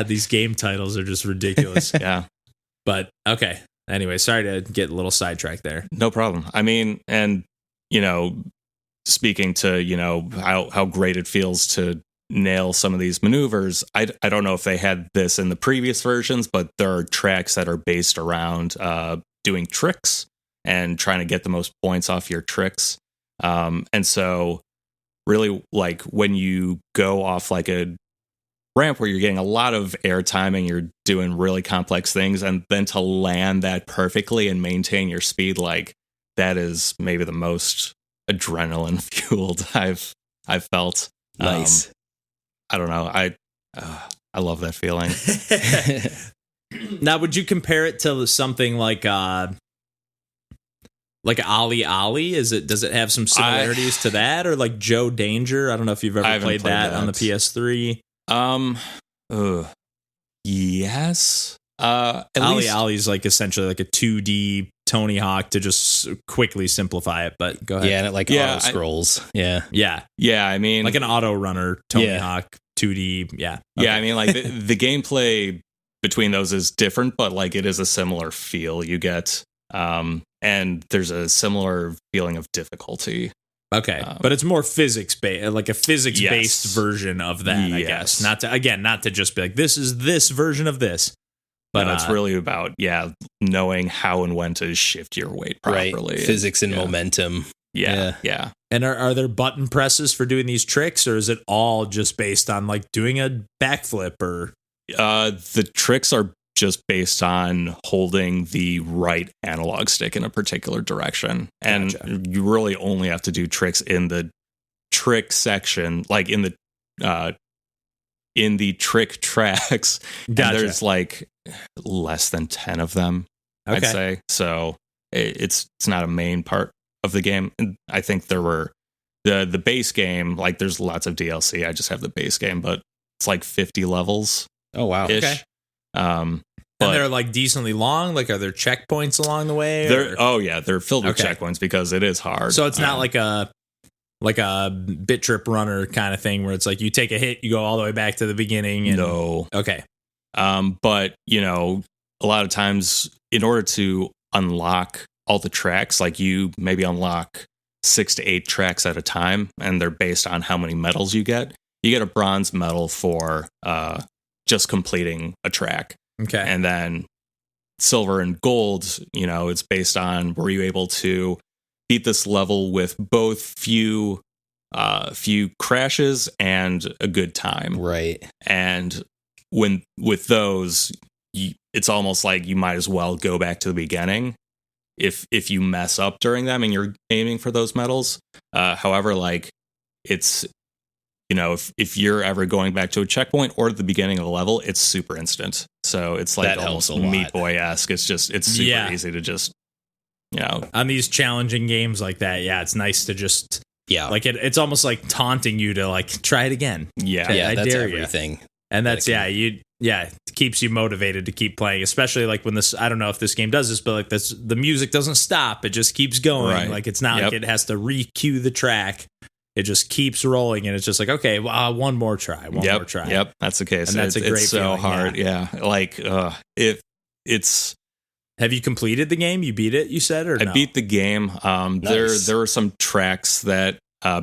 Speaker 1: These game titles are just ridiculous.
Speaker 3: Yeah.
Speaker 1: But, okay. Anyway, sorry to get a little sidetracked there.
Speaker 3: No problem. I mean, and, speaking to, how great it feels to nail some of these maneuvers, I don't know if they had this in the previous versions, but there are tracks that are based around doing tricks and trying to get the most points off your tricks. And so really, like, when you go off like a ramp where you're getting a lot of air time and you're doing really complex things, and then to land that perfectly and maintain your speed, like, that is maybe the most adrenaline fueled I've felt.
Speaker 2: Nice.
Speaker 3: I don't know. I love that feeling.
Speaker 1: Now, would you compare it to something like Ollie Ollie? Does it have some similarities to that, or like Joe Danger? I don't know if you've ever played that on the PS3.
Speaker 3: Yes.
Speaker 1: Ollie Ollie's like essentially like a 2D Tony Hawk, to just quickly simplify it. But go ahead.
Speaker 2: Yeah, and it auto scrolls.
Speaker 1: Yeah.
Speaker 3: I mean,
Speaker 1: like an auto runner Tony Hawk 2D. Yeah. Okay.
Speaker 3: Yeah, I mean, like the gameplay between those is different, but like it is a similar feel you get. And there's a similar feeling of difficulty.
Speaker 1: Okay, but it's more physics-based, like a physics-based version of that, I guess. Not to just be like, this is this version of this. But
Speaker 3: it's really about, knowing how and when to shift your weight properly.
Speaker 2: Right. Physics and momentum.
Speaker 3: Yeah.
Speaker 1: And are there button presses for doing these tricks, or is it all just based on like doing a backflip? Or
Speaker 3: the tricks are just based on holding the right analog stick in a particular direction. And you really only have to do tricks in the trick section, like in the trick tracks. And there's like less than 10 of them, I'd say. So it's not a main part of the game. And I think there were the base game, like there's lots of DLC. I just have the base game, but it's like 50 levels.
Speaker 2: Oh, wow.
Speaker 1: Okay. And they're like decently long. Like, are there checkpoints along the way?
Speaker 3: They're filled with checkpoints because it is hard.
Speaker 1: So it's not like a bit trip runner kind of thing where it's like you take a hit, you go all the way back to the beginning. And,
Speaker 3: no.
Speaker 1: Okay.
Speaker 3: But a lot of times in order to unlock all the tracks, like you maybe unlock 6 to 8 tracks at a time, and they're based on how many medals you get. You get a bronze medal for just completing a track.
Speaker 1: Okay.
Speaker 3: And then silver and gold, it's based on, were you able to beat this level with both few crashes and a good time.
Speaker 2: Right.
Speaker 3: And with those, it's almost like you might as well go back to the beginning if you mess up during them and you're aiming for those medals. However, like it's if you're ever going back to a checkpoint or at the beginning of a level, it's super instant. So it's like
Speaker 2: That
Speaker 3: almost
Speaker 2: helps a lot.
Speaker 3: Meat Boy-esque. It's super easy to just,
Speaker 1: on these challenging games like that, it's nice to just like it's almost like taunting you to like try it again. I
Speaker 2: that's
Speaker 1: dare
Speaker 2: everything.
Speaker 1: You. And that's it keeps you motivated to keep playing, especially like when I don't know if this game does this, but like the music doesn't stop, it just keeps going.
Speaker 3: Right.
Speaker 1: Like it's not like it has to re-cue the track. It just keeps rolling, and it's just like, okay, well, one more try.
Speaker 3: Yep, that's the case.
Speaker 1: And that's a great
Speaker 3: it's so
Speaker 1: feeling,
Speaker 3: hard. Yeah. Like if it's.
Speaker 1: Have you completed the game? You beat it, you said, or no?
Speaker 3: I beat the game.
Speaker 2: Nice.
Speaker 3: There are some tracks that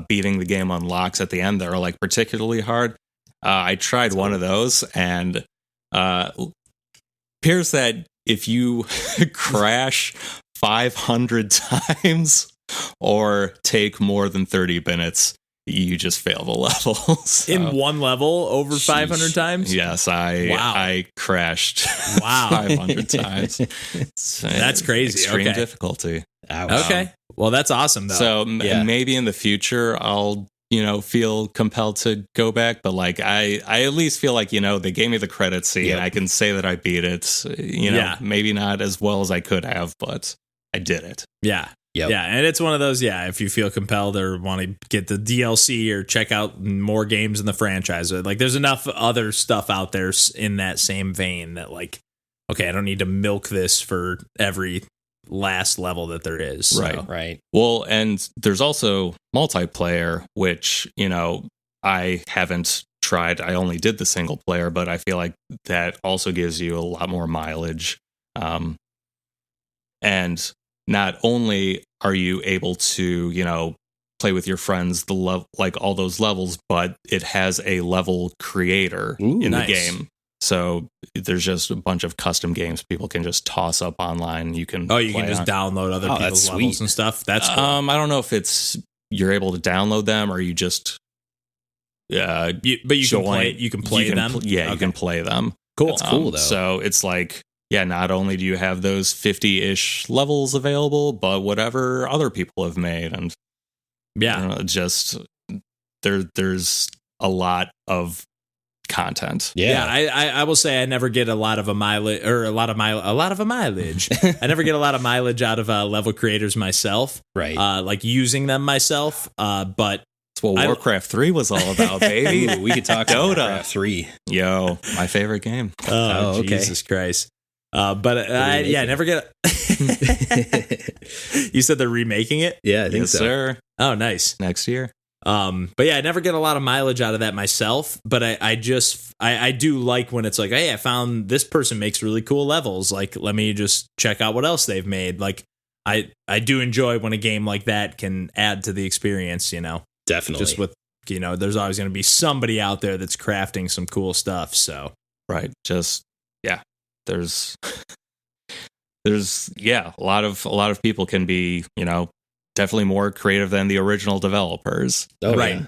Speaker 3: beating the game unlocks at the end that are like particularly hard. I tried one of those, and appears that if you crash 500 times or take more than 30 minutes, you just fail the level. So,
Speaker 1: in one level over 500 times?
Speaker 3: Yes, I crashed 500 times.
Speaker 1: That's crazy.
Speaker 3: Extreme difficulty.
Speaker 1: Okay. Well, that's awesome, though.
Speaker 3: So maybe in the future I'll feel compelled to go back, but like I at least feel like they gave me the credit scene. I can say that I beat it. Maybe not as well as I could have, but I did it.
Speaker 1: Yeah.
Speaker 2: Yep.
Speaker 1: Yeah, and it's one of those, if you feel compelled or want to get the DLC or check out more games in the franchise, like there's enough other stuff out there in that same vein that like, okay, I don't need to milk this for every last level that there is. So.
Speaker 2: Right.
Speaker 3: Well, and there's also multiplayer, which, I haven't tried. I only did the single player, but I feel like that also gives you a lot more mileage. And not only are you able to, play with your friends like all those levels, but it has a level creator in the game. So there's just a bunch of custom games people can just toss up online. You can
Speaker 1: just download other people's levels and stuff. That's cool.
Speaker 3: I don't know if you're able to download them or you just
Speaker 1: but you can play them.
Speaker 3: You can play them.
Speaker 1: Cool.
Speaker 2: That's cool though.
Speaker 3: So it's like, not only do you have those 50-ish levels available, but whatever other people have made, and just there's a lot of content.
Speaker 1: I will say I never get a lot of a mileage. I never get a lot of mileage out of level creators myself.
Speaker 2: Right.
Speaker 1: Like using them myself. But
Speaker 3: that's what Warcraft 3 was all about, baby.
Speaker 2: Ooh, we could talk about Warcraft 3.
Speaker 3: Yo, my favorite game.
Speaker 1: Oh, okay. Jesus Christ. But I never get. You said they're remaking it?
Speaker 2: Yeah, I think so.
Speaker 3: Sir.
Speaker 1: Oh, nice.
Speaker 3: Next year.
Speaker 1: But I never get a lot of mileage out of that myself. But I do like when it's like, hey, I found this person makes really cool levels. Like, let me just check out what else they've made. Like, I do enjoy when a game like that can add to the experience.
Speaker 2: Definitely.
Speaker 1: Just with there's always going to be somebody out there that's crafting some cool stuff. So
Speaker 3: just there's a lot of people can be definitely more creative than the original developers.
Speaker 2: And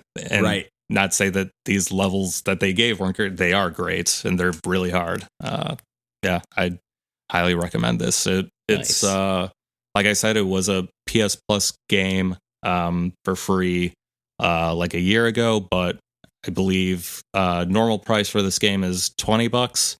Speaker 3: not say that these levels that they gave weren't great. They are great and they're really hard. I highly recommend this. It's like I said, it was a PS Plus game for free like a year ago, but I believe normal price for this game is $20.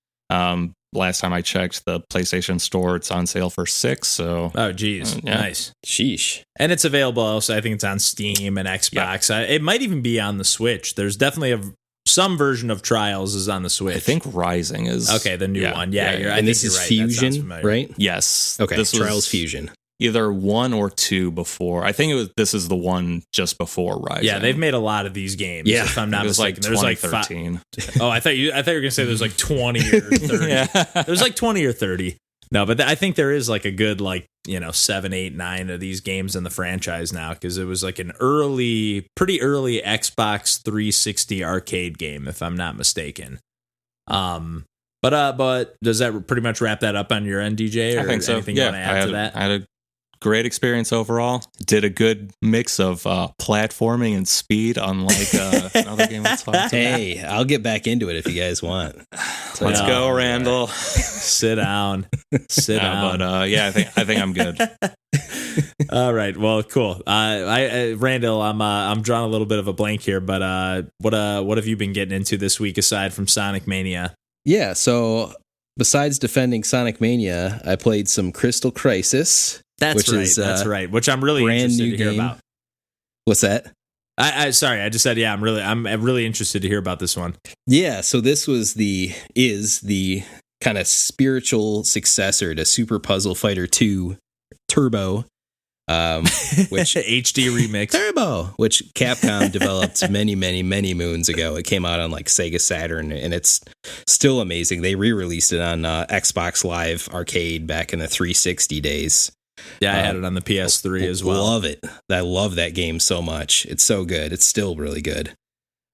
Speaker 3: Last time I checked the PlayStation Store, it's on sale for $6. So,
Speaker 1: geez, nice.
Speaker 2: Sheesh.
Speaker 1: And it's available also. I think it's on Steam and Xbox. Yeah. It might even be on the Switch. There's definitely some version of Trials is on the Switch.
Speaker 3: I think Rising is
Speaker 1: the new one. Yeah,
Speaker 2: and this is Fusion, right?
Speaker 3: Yes.
Speaker 2: Okay, this Trials Fusion.
Speaker 3: Either 1 or 2 before. I think this is the one just before Rising.
Speaker 1: Yeah, they've made a lot of these games.
Speaker 2: Yeah,
Speaker 1: if I'm not mistaken.
Speaker 3: There's like 13.
Speaker 1: I thought you were gonna say there's like 20 or 30. There's like 20 or 30. No, but I think there is like a good 7, 8, 9 of these games in the franchise now, because it was like an pretty early Xbox 360 arcade game, if I'm not mistaken. But does that pretty much wrap that up on your end, DJ? Or
Speaker 3: I think so.
Speaker 1: Anything you want to add to that?
Speaker 3: I had a great experience overall. Did a good mix of platforming and speed, unlike another game we talked about.
Speaker 2: Hey, I'll get back into it if you guys want.
Speaker 3: Let's go, Randall.
Speaker 1: Sit down. Sit down.
Speaker 3: But I think I'm good.
Speaker 1: All right. Well, cool. Randall, I'm drawing a little bit of a blank here, but what have you been getting into this week aside from Sonic Mania?
Speaker 2: Yeah. So besides defending Sonic Mania, I played some Crystal Crisis.
Speaker 1: That's right. Which I'm really interested to hear about.
Speaker 2: What's that?
Speaker 1: Sorry, I just said I'm really interested to hear about this one.
Speaker 2: Yeah, so this is the kind of spiritual successor to Super Puzzle Fighter 2 Turbo, which
Speaker 1: HD remix
Speaker 2: Turbo, which Capcom developed many moons ago. It came out on like Sega Saturn, and it's still amazing. They re-released it on Xbox Live Arcade back in the 360 days.
Speaker 1: Yeah, I had it on the PS3 as well.
Speaker 2: Love it. I love that game so much. It's so good. It's still really good.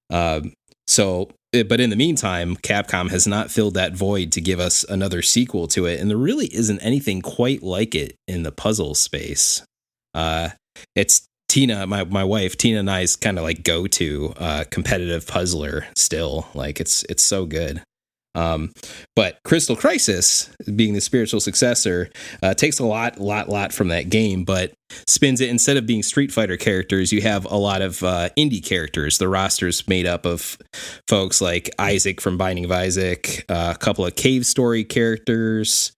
Speaker 2: But in the meantime, Capcom has not filled that void to give us another sequel to it, and there really isn't anything quite like it in the puzzle space. It's Tina, my wife, Tina and I's kind of like go-to competitive puzzler still. Like it's so good. But Crystal Crisis, being the spiritual successor, takes a lot from that game, but spins it. Instead of being Street Fighter characters, you have a lot of indie characters. The roster's made up of folks like Isaac from Binding of Isaac, a couple of Cave Story characters.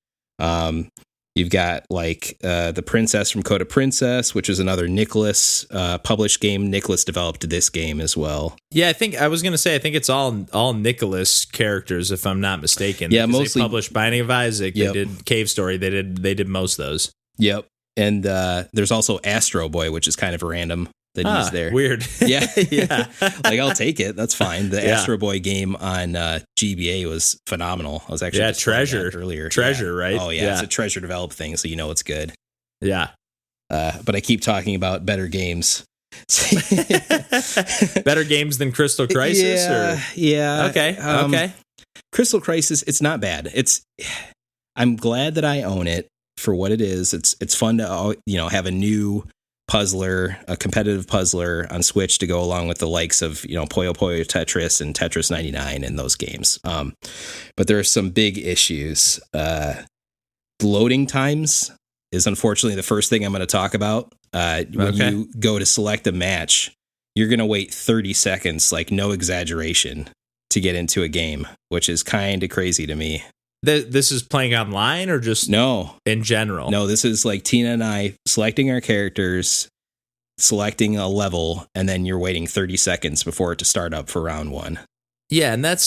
Speaker 2: You've got like the princess from Coda Princess, which is another Nicalis published game. Nicalis developed this game as well.
Speaker 1: Yeah, I think it's all Nicalis characters, if I'm not mistaken.
Speaker 2: Yeah, mostly
Speaker 1: they published Binding of Isaac. Yep. They did Cave Story. They did most of those.
Speaker 2: Yep, and there's also Astro Boy, which is kind of random that he's there.
Speaker 1: Weird.
Speaker 2: Yeah,
Speaker 1: yeah.
Speaker 2: Like I'll take it. That's fine. The Astro Boy game on GBA was phenomenal. I was actually
Speaker 1: Treasure
Speaker 2: earlier.
Speaker 1: Treasure, right?
Speaker 2: Oh yeah, it's a Treasure developed thing, so you know it's good.
Speaker 1: Yeah.
Speaker 2: But I keep talking about better games.
Speaker 1: Better games than Crystal Crisis?
Speaker 2: Yeah.
Speaker 1: Okay.
Speaker 2: Crystal Crisis, it's not bad. I'm glad that I own it for what it is. It's fun to have a new puzzler, a competitive puzzler on Switch to go along with the likes of Puyo Puyo Tetris and Tetris 99 and those games. But there are some big issues. Loading times is unfortunately the first thing I'm going to talk about. When you go to select a match, you're going to wait 30 seconds, like no exaggeration, to get into a game, which is kind of crazy to me.
Speaker 1: This is playing online or just in general?
Speaker 2: No, this is like Tina and I selecting our characters, selecting a level, and then you're waiting 30 seconds before it to start up for round one.
Speaker 1: Yeah, and that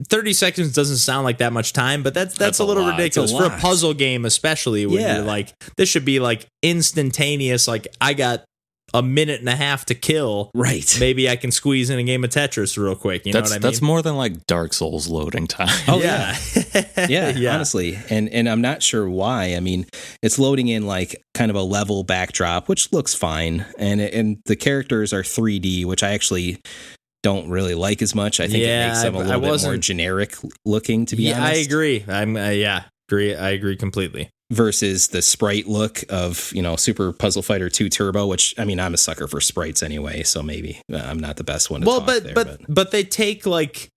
Speaker 1: 30 seconds doesn't sound like that much time, but that's a little ridiculous for a puzzle game, especially when you're like, this should be like instantaneous. Like I got a minute and a half to kill.
Speaker 2: Right.
Speaker 1: Maybe I can squeeze in a game of Tetris real quick. You know what I mean?
Speaker 3: That's more than like Dark Souls loading time.
Speaker 2: Oh yeah. Yeah, honestly. And I'm not sure why. I mean, it's loading in like kind of a level backdrop, which looks fine. And the characters are 3D, which I actually don't really like as much. I think it makes them a little bit more generic looking, to be honest.
Speaker 1: I agree. I agree completely.
Speaker 2: Versus the sprite look of, Super Puzzle Fighter 2 Turbo, which, I mean, I'm a sucker for sprites anyway, so maybe I'm not the best one to talk there.
Speaker 1: But they take, like,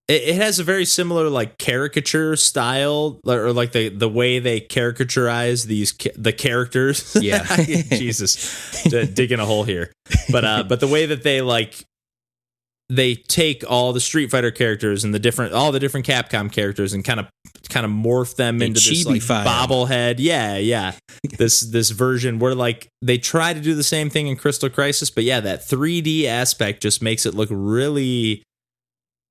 Speaker 1: it has a very similar, like, caricature style, or, like, the way they caricaturize the characters.
Speaker 2: Yeah.
Speaker 1: Jesus. Digging a hole here. But the way that they, like, they take all the Street Fighter characters and all the different Capcom characters and kind of morph them into this like bobblehead. Yeah. This version where like they try to do the same thing in Crystal Crisis, but yeah, that 3D aspect just makes it look really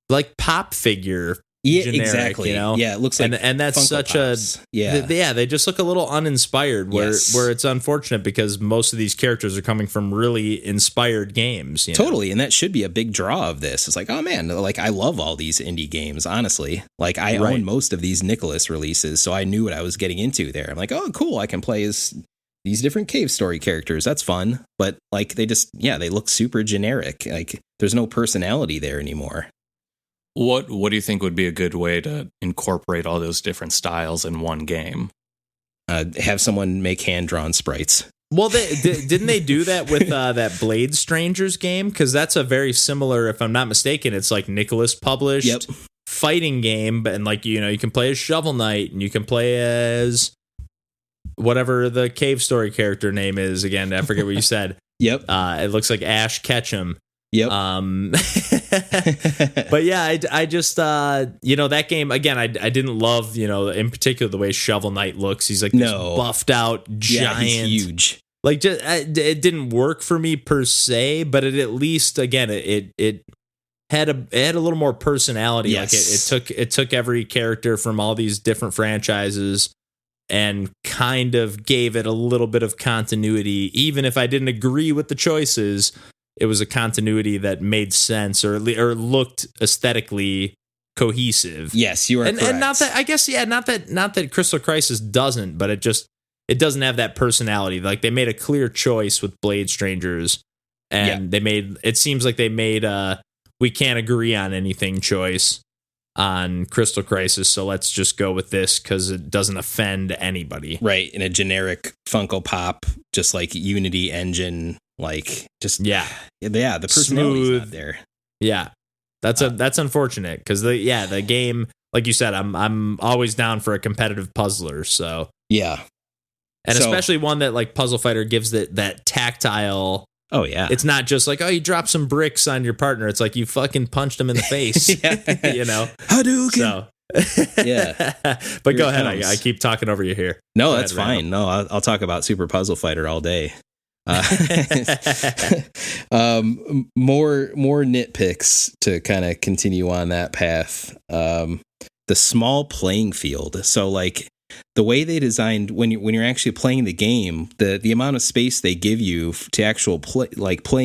Speaker 1: like pop figure.
Speaker 2: Yeah,
Speaker 1: generic,
Speaker 2: exactly. Yeah, it looks like
Speaker 1: and that's
Speaker 2: Funko
Speaker 1: such
Speaker 2: Pops.
Speaker 1: they just look a little uninspired. Where it's unfortunate because most of these characters are coming from really inspired games.
Speaker 2: Totally, and that should be a big draw of this. It's like, oh man, like I love all these indie games. Honestly, like I own most of these Nicalis releases, so I knew what I was getting into there. I'm like, oh cool, I can play as these different Cave Story characters. That's fun, but like they look super generic. Like there's no personality there anymore.
Speaker 3: What do you think would be a good way to incorporate all those different styles in one game?
Speaker 2: Have someone make hand-drawn sprites.
Speaker 1: Well, didn't they do that with that Blade Strangers game? Because that's a very similar, if I'm not mistaken, it's like Nicalis published fighting game, and like you can play as Shovel Knight and you can play as whatever the Cave Story character name is. Again, I forget what you said.
Speaker 2: Yep.
Speaker 1: It looks like Ash Ketchum.
Speaker 2: Yep.
Speaker 1: But yeah, I just that game again. I didn't love in particular the way Shovel Knight looks. He's like this buffed out giant,
Speaker 2: he's huge.
Speaker 1: Like it didn't work for me per se, but it at least again it had a little more personality.
Speaker 2: Yes.
Speaker 1: Like it took every character from all these different franchises and kind of gave it a little bit of continuity, even if I didn't agree with the choices. It was a continuity that made sense or looked aesthetically cohesive.
Speaker 2: Yes, you are correct.
Speaker 1: And not that I guess not that Crystal Crisis doesn't, but it doesn't have that personality. Like they made a clear choice with Blade Strangers, and it seems like they made we can't agree on anything choice on Crystal Crisis, so let's just go with this because it doesn't offend anybody.
Speaker 2: Right, in a generic Funko Pop, just like Unity engine. Like just the personality's not there.
Speaker 1: Yeah, that's unfortunate because the game, like you said, I'm always down for a competitive puzzler. So
Speaker 2: yeah,
Speaker 1: and especially one that like Puzzle Fighter gives that tactile.
Speaker 2: Oh yeah,
Speaker 1: it's not just like you drop some bricks on your partner. It's like you fucking punched him in the face.
Speaker 2: Hadouken.
Speaker 1: So.
Speaker 2: Yeah,
Speaker 1: but go ahead. I keep talking over you here.
Speaker 2: No, that's fine. No, I'll talk about Super Puzzle Fighter all day. More nitpicks to kind of continue on that path. The small playing field. So like the way they designed when you're actually playing the game, the amount of space they give you to actual play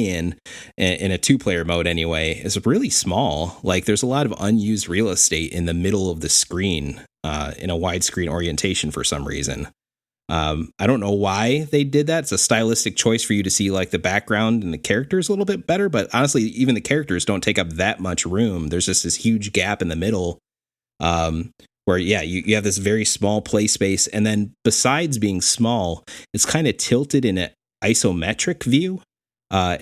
Speaker 2: in a 2-player mode anyway is really small. Like there's a lot of unused real estate in the middle of the screen in a widescreen orientation for some reason. I don't know why they did that. It's a stylistic choice for you to see like the background and the characters a little bit better. But honestly, even the characters don't take up that much room. There's just this huge gap in the middle where, you have this very small play space. And then besides being small, it's kind of tilted in an isometric view. I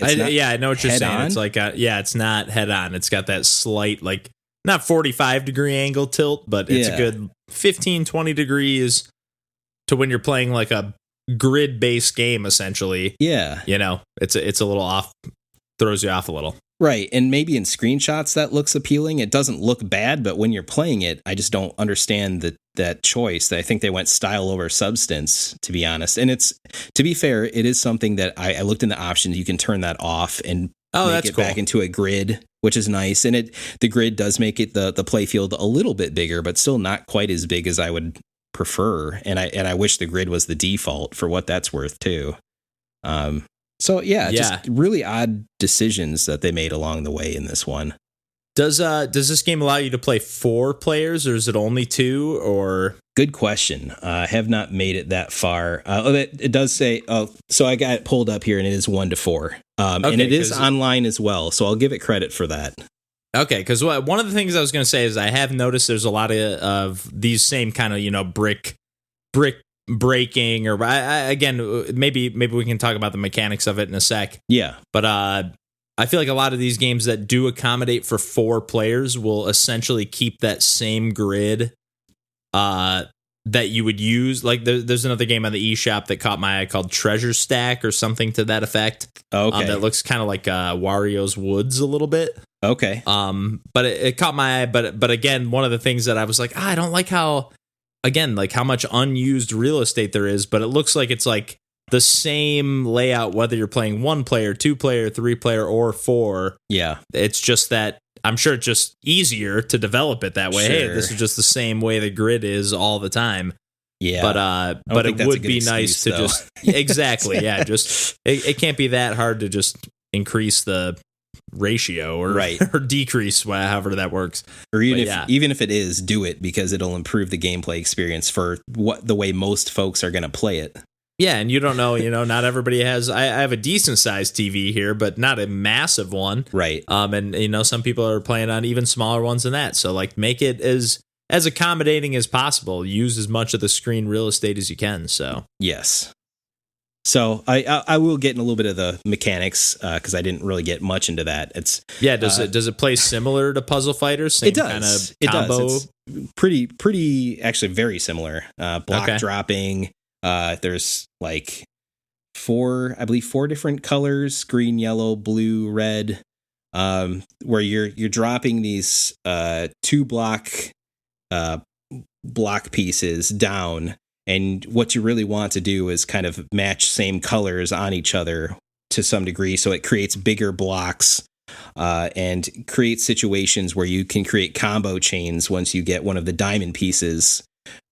Speaker 2: know what you're saying. It's like, it's not head on. It's got that slight, like not 45-degree angle tilt, but it's a good 15, 20 degrees. To when you're playing like a grid-based game, essentially. Yeah.
Speaker 1: It's a little off, throws you off a little.
Speaker 2: Right. And maybe in screenshots that looks appealing. It doesn't look bad, but when you're playing it, I just don't understand that choice. I think they went style over substance, to be honest. And to be fair, it is something that I looked in the options. You can turn that off and make it back into a grid, which is nice. And the grid does make it the play field a little bit bigger, but still not quite as big as I would prefer, and I wish the grid was the default for what that's worth too. Just really odd decisions that they made along the way in this one.
Speaker 1: Does this game allow you to play 4 players, or is it only 2? Or
Speaker 2: good question. I have not made it that far. It does say. So I got it pulled up here, and it is 1 to 4, and it is online as well. So I'll give it credit for that.
Speaker 1: Okay, because one of the things I was going to say is I have noticed there's a lot of these same kind of brick breaking, or again maybe we can talk about the mechanics of it in a sec.
Speaker 2: Yeah,
Speaker 1: but I feel like a lot of these games that do accommodate for 4 players will essentially keep that same grid that you would use. Like there's another game on the eShop that caught my eye called Treasure Stack or something to that effect.
Speaker 2: Okay, that
Speaker 1: looks kind of like Wario's Woods a little bit.
Speaker 2: Okay.
Speaker 1: But it caught my eye. But again, one of the things that I was like, I don't like how much unused real estate there is. But it looks like it's like the same layout, whether you're playing 1 player, 2 player, 3 player, or 4.
Speaker 2: Yeah.
Speaker 1: It's just that I'm sure it's just easier to develop it that way.
Speaker 2: Sure.
Speaker 1: Hey, this is just the same way the grid is all the time.
Speaker 2: Yeah.
Speaker 1: But it would be nice to just exactly. Yeah. Just it can't be that hard to just increase the ratio or decrease however that works,
Speaker 2: or even if it is, do it because it'll improve the gameplay experience for the way most folks are going to play it.
Speaker 1: And you don't know, not everybody has. I have a decent sized TV here, but not a massive one,
Speaker 2: right?
Speaker 1: And some people are playing on even smaller ones than that. So like, make it as accommodating as possible. Use as much of the screen real estate as you can. So
Speaker 2: yes. So I will get in a little bit of the mechanics because I didn't really get much into that.
Speaker 1: Does it play similar to Puzzle Fighter? Same kind of combo?
Speaker 2: It does. It's pretty actually very similar. Block dropping, There's like four different colors: green, yellow, blue, red. Where you're dropping these 2 block pieces down, and what you really want to do is kind of match same colors on each other to some degree, so it creates bigger blocks and creates situations where you can create combo chains once you get one of the diamond pieces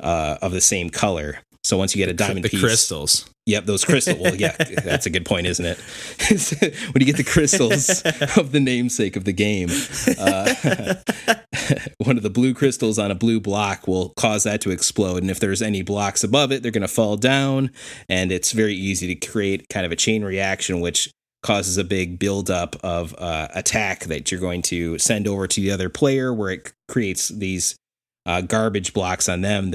Speaker 2: of the same color. So once you get a diamond piece,
Speaker 1: the crystals.
Speaker 2: Yep, those crystals. Well, yeah, that's a good point, isn't it? When you get the crystals of the namesake of the game, one of the blue crystals on a blue block will cause that to explode. And if there's any blocks above it, they're going to fall down. And it's very easy to create kind of a chain reaction, which causes a big buildup of attack that you're going to send over to the other player, where it creates these garbage blocks on them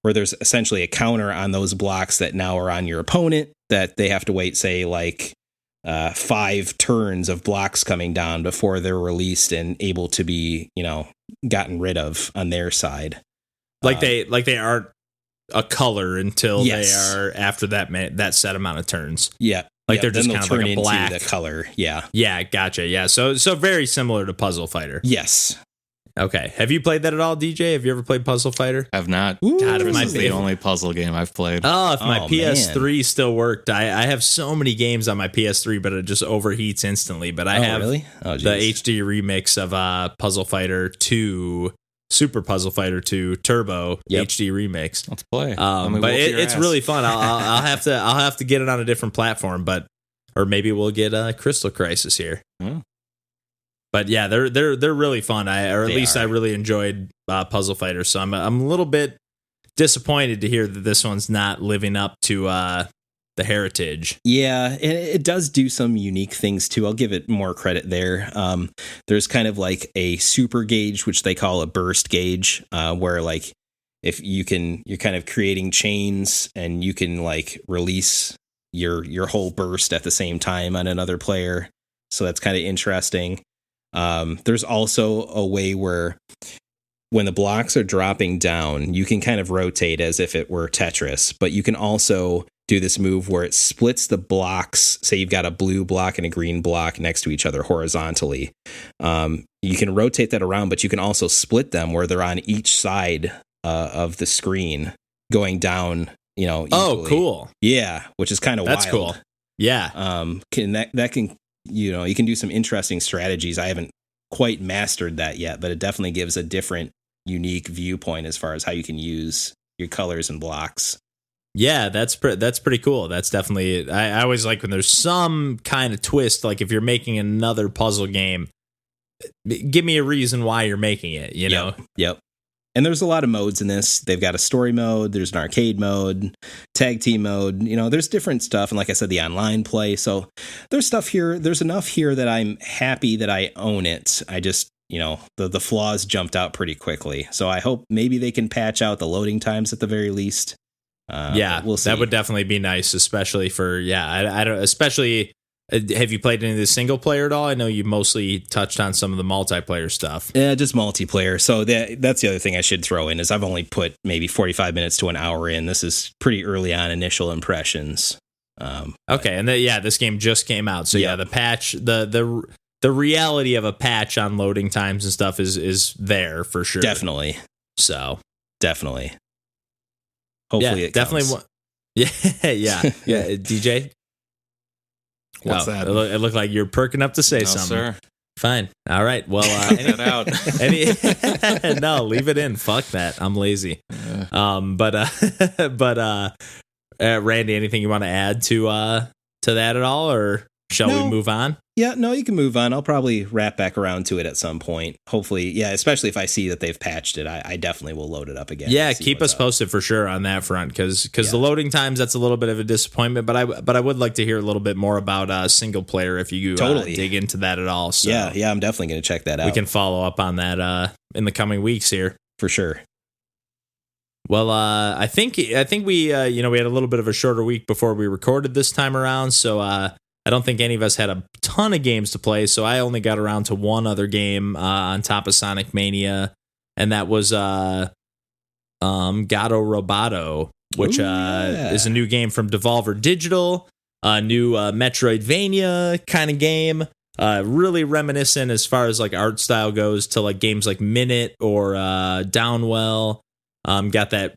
Speaker 2: where there's essentially a counter on those blocks that now are on your opponent, that they have to wait, say, like 5 turns of blocks coming down before they're released and able to be, gotten rid of on their side.
Speaker 1: Like they aren't a color until they are after that set amount of turns.
Speaker 2: Yeah.
Speaker 1: Like they're just kind of like a black
Speaker 2: the color. Yeah.
Speaker 1: Yeah, gotcha. Yeah. So very similar to Puzzle Fighter.
Speaker 2: Yes.
Speaker 1: Okay. Have you played that at all, DJ? Have you ever played Puzzle Fighter?
Speaker 3: I've not.
Speaker 1: God,
Speaker 3: this is the only puzzle game I've played.
Speaker 1: Oh, if my PS3 still worked. I have so many games on my PS3, but it just overheats instantly. But I have the HD remix of Puzzle Fighter 2, Super Puzzle Fighter 2 Turbo HD remix.
Speaker 3: Let's play.
Speaker 1: But it's really fun. I'll have to get it on a different platform, or maybe we'll get Crystal Crisis here.
Speaker 3: Oh.
Speaker 1: But yeah, they're really fun. I really enjoyed Puzzle Fighter. So I'm a little bit disappointed to hear that this one's not living up to the heritage.
Speaker 2: Yeah, and it does do some unique things too. I'll give it more credit there. There's kind of like a super gauge, which they call a burst gauge, where like if you're kind of creating chains and you can like release your whole burst at the same time on another player. So that's kind of interesting. There's also a way where when the blocks are dropping down, you can kind of rotate as if it were Tetris, but you can also do this move where it splits the blocks. Say you've got a blue block and a green block next to each other horizontally. You can rotate that around, but you can also split them where they're on each side of the screen going down, equally.
Speaker 1: Oh, cool.
Speaker 2: Yeah, which is kind of wild.
Speaker 1: That's cool. Yeah.
Speaker 2: You can do some interesting strategies. I haven't quite mastered that yet, but it definitely gives a different, unique viewpoint as far as how you can use your colors and blocks.
Speaker 1: Yeah, that's pretty cool. That's definitely. I always like when there's some kind of twist. Like if you're making another puzzle game, give me a reason why you're making it. You know.
Speaker 2: Yep. And there's a lot of modes in this. They've got a story mode, there's an arcade mode, tag team mode, there's different stuff. And like I said, the online play. So there's stuff here. There's enough here that I'm happy that I own it. I just, the flaws jumped out pretty quickly. So I hope maybe they can patch out the loading times at the very least. We'll see.
Speaker 1: That would definitely be nice, especially for, I don't, especially, have you played any of the single player at all? I know you mostly touched on some of the multiplayer stuff.
Speaker 2: Yeah, just multiplayer. So that's the other thing I should throw in is I've only put maybe 45 minutes to an hour in. This is pretty early on initial impressions.
Speaker 1: Okay, and this game just came out. So the patch, the reality of a patch on loading times and stuff is there for sure.
Speaker 2: Definitely.
Speaker 1: So
Speaker 2: definitely. Hopefully it
Speaker 1: definitely.
Speaker 2: comes.
Speaker 1: Yeah. DJ.
Speaker 3: What's that?
Speaker 1: It looked like you're perking up to say something.
Speaker 3: Sir.
Speaker 1: Fine. All right. Well,
Speaker 3: get out.
Speaker 1: No, leave it in. Fuck that. I'm lazy. Randy, anything you want to add to that at all, or shall we move on?
Speaker 2: Yeah, no, you can move on. I'll probably wrap back around to it at some point. Hopefully, especially if I see that they've patched it, I definitely will load it up again.
Speaker 1: Yeah, keep us posted for sure on that front, because the loading times, that's a little bit of a disappointment. But I would like to hear a little bit more about single player if you dig into that at all. So
Speaker 2: yeah, I'm definitely going to check that out.
Speaker 1: We can follow up on that in the coming weeks here
Speaker 2: for sure.
Speaker 1: Well, I think we we had a little bit of a shorter week before we recorded this time around, so I don't think any of us had a ton of games to play, so I only got around to one other game on top of Sonic Mania, and that was Gato Roboto. which is a new game from Devolver Digital, a new Metroidvania kind of game. Really reminiscent as far as like art style goes to like games like Minute or Downwell. Got that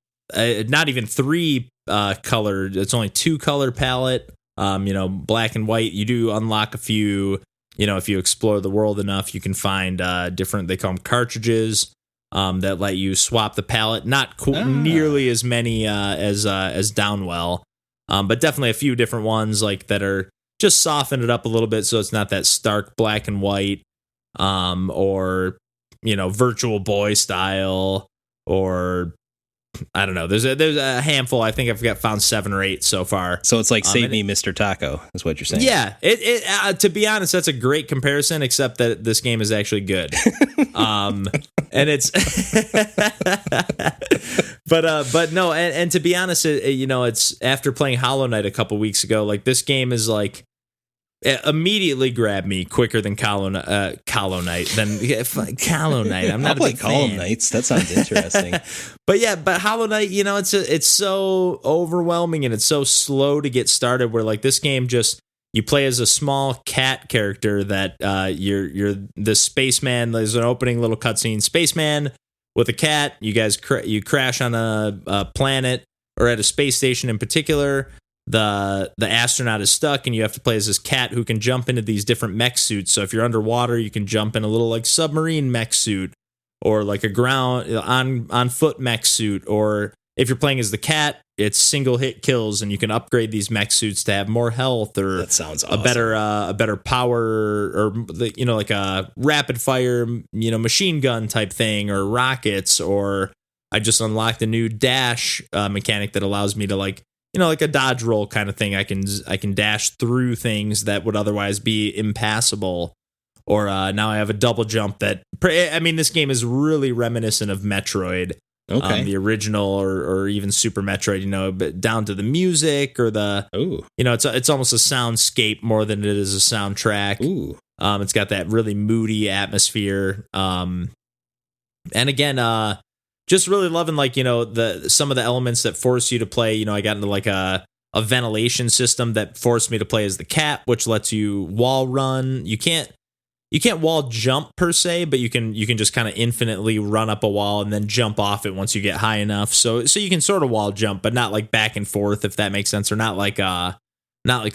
Speaker 1: not even 3 color, it's only 2 color palette. Black and white. You do unlock a few. If you explore the world enough, you can find different. They call them cartridges that let you swap the palette. Not nearly as many as Downwell, but definitely a few different ones like that are just soften it up a little bit so it's not that stark black and white, or Virtual Boy style, or I don't know. There's a handful. I think I've found 7 or 8 so far.
Speaker 2: So it's like Save Me, Mr. Taco, is what you're saying.
Speaker 1: Yeah. To be honest, that's a great comparison, except that this game is actually good. And it's, but no. And to be honest, it's after playing Hollow Knight a couple weeks ago. Like this game is like. It immediately grabbed me quicker than Hollow Knight. Hollow Knight. I'm not
Speaker 2: I'll play Column Knights. That sounds interesting.
Speaker 1: but Hollow Knight, it's so overwhelming and it's so slow to get started. Where like this game you play as a small cat character that you're the spaceman. There's an opening little cutscene. Spaceman with a cat. You guys you crash on a planet or at a space station in particular. The astronaut is stuck and you have to play as this cat who can jump into these different mech suits. So if you're underwater, you can jump in a little like submarine mech suit or like a ground on foot mech suit. Or if you're playing as the cat, it's single hit kills and you can upgrade these mech suits to have more health or
Speaker 2: that sounds awesome.
Speaker 1: a better power or like a rapid fire, machine gun type thing or rockets. Or I just unlocked a new dash mechanic that allows me to like a dodge roll kind of thing. I can dash through things that would otherwise be impassable. Or now I have a double jump that. This game is really reminiscent of Metroid, the original, or even Super Metroid. But down to the music or the. Ooh. It's almost a soundscape more than it is a soundtrack. Ooh. It's got that really moody atmosphere. And again, just really loving some of the elements that force you to play. I got into like a ventilation system that forced me to play as the cat, which lets you wall run. You can't wall jump per se, but you can just kind of infinitely run up a wall and then jump off it once you get high enough. So you can sort of wall jump, but not like back and forth, if that makes sense, or not like